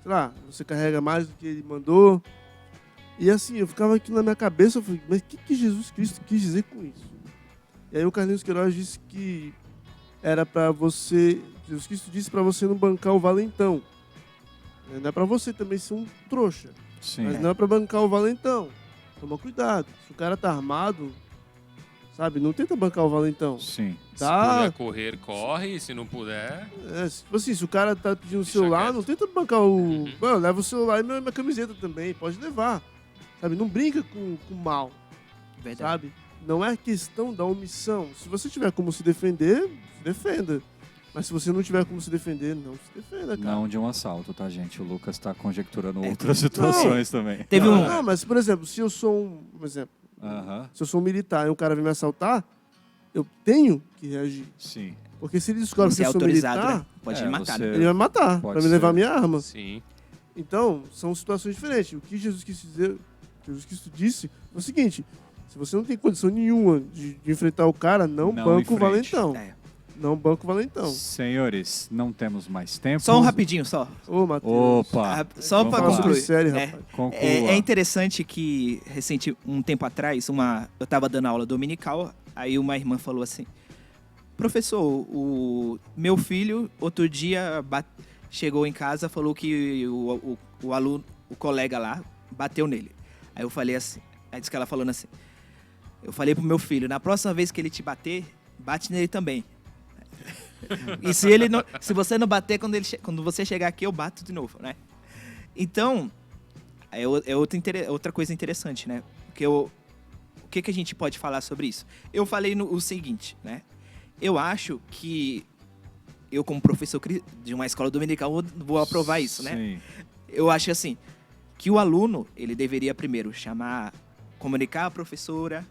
sei lá, você carrega mais do que ele mandou. E assim, eu ficava aqui na minha cabeça, eu falei, mas o que Jesus Cristo quis dizer com isso? E aí o Carlinhos Queiroz disse que era para você... Jesus Cristo disse para você não bancar o valentão. Não é para você também ser um trouxa. Sim. Mas não é para bancar o valentão. Toma cuidado. Se o cara tá armado, sabe, não tenta bancar o valentão. Sim. Se Tá? puder correr, corre. Se não puder... Tipo assim, se o cara tá pedindo o Deixa celular, quieto. não tenta bancar o... Mano, leva o celular e minha camiseta também. Pode levar. Sabe, não brinca com o mal. Verdade. Sabe? Não é questão da omissão. Se você tiver como se defender, se defenda. Mas se você não tiver como se defender, não se defenda, cara. Não de um assalto, tá, gente? O Lucas está conjecturando outras situações também. Teve um... Não, mas, por exemplo, se eu sou Aham. se eu sou um militar e um cara vem me assaltar, eu tenho que reagir. Sim. Porque se ele descobre Você que é eu sou autorizado, militar, né? Pode É, me matar. você- Né? ele vai me matar Pode pra me ser. levar minha arma. Sim. Então, são situações diferentes. O que Jesus Cristo disse é o seguinte: se você não tem condição nenhuma de enfrentar o cara, não banca o enfrente. valentão. É. Não banca o valentão. Senhores, não temos mais tempo. Só um rapidinho, só. Ô, Matheus. Opa! Só Vamos para falar. Sobre concluir. série, É. rapaz. Conclua. É interessante que, um tempo atrás, eu estava dando aula dominical, aí uma irmã falou assim, professor, o meu filho, outro dia, chegou em casa, falou que o aluno, o colega lá, bateu nele. Aí eu falei assim, aí disse que ela falando assim, eu falei pro meu filho, na próxima vez que ele te bater, bate nele também. E se você não bater, quando você chegar aqui, eu bato de novo, né? Então, outra coisa interessante, né? Porque o que a gente pode falar sobre isso? Eu falei o seguinte, né? Eu acho que eu, como professor de uma escola dominical, vou aprovar isso, né? Sim. Eu acho assim, que o aluno, ele deveria primeiro comunicar a professora,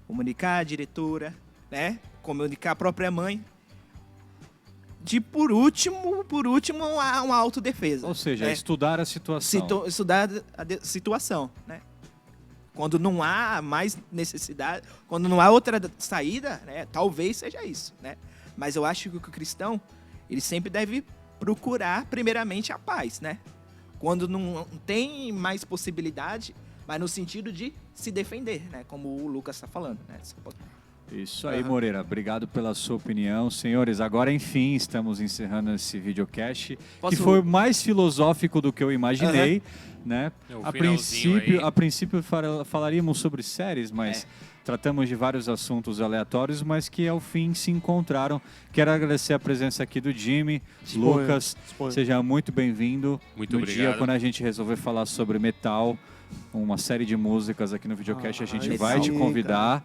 comunicar a diretora, né? Comunicar a própria mãe. Por último, uma autodefesa. Ou seja, né? estudar a situação. Estudar a situação, né? Quando não há mais necessidade, quando não há outra saída, né? Talvez seja isso, né? Mas eu acho que o cristão, ele sempre deve procurar primeiramente a paz, né? Quando não tem mais possibilidade, mas no sentido de se defender, né? Como o Lucas está falando, né? Isso aí, Moreira. Obrigado pela sua opinião. Senhores, agora, enfim, estamos encerrando esse videocast, que foi mais filosófico do que eu imaginei, né? O A finalzinho princípio falaríamos sobre séries, mas tratamos de vários assuntos aleatórios, mas que ao fim se encontraram. Quero agradecer a presença aqui do Jimmy, Lucas. Seja muito bem-vindo. Muito no obrigado. dia quando a gente resolver falar sobre metal, uma série de músicas aqui no videocast, a gente vai te convidar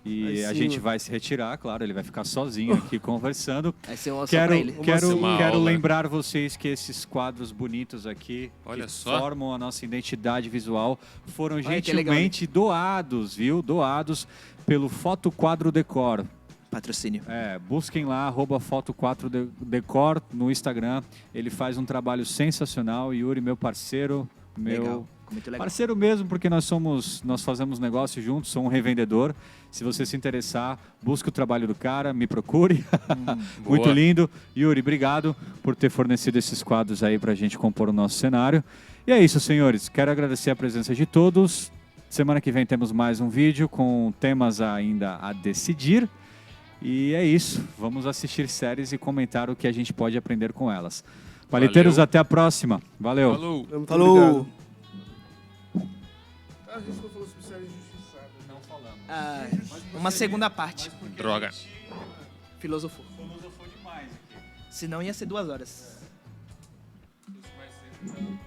e a gente vai se retirar, claro, ele vai ficar sozinho aqui conversando. Vai ser só Quero, pra ele. quero aula. lembrar vocês que esses quadros bonitos aqui, Olha que só. formam a nossa identidade visual, foram Olha que legal, gentilmente doados, viu? Doados pelo Foto Quadro Decor. Patrocínio. Busquem lá, @foto4decor no Instagram. Ele faz um trabalho sensacional. Yuri, meu parceiro, Legal. Muito legal. parceiro mesmo, porque nós fazemos negócio juntos, sou um revendedor. Se você se interessar, busque o trabalho do cara, me procure. Muito Boa. lindo. Yuri, obrigado por ter fornecido esses quadros aí pra gente compor o nosso cenário. E é isso, senhores. Quero agradecer a presença de todos. Semana que vem temos mais um vídeo com temas ainda a decidir. E é isso. Vamos assistir séries e comentar o que a gente pode aprender com elas. Palheteiros, Valeu. até a próxima. Valeu. Falou. Muito Falou! obrigado. A gente não falou sobre série injustiçada. Não falamos. Ah, uma segunda parte. Droga. Filosofou. Filosofou demais aqui. Senão ia ser 2 horas. Isso vai ser...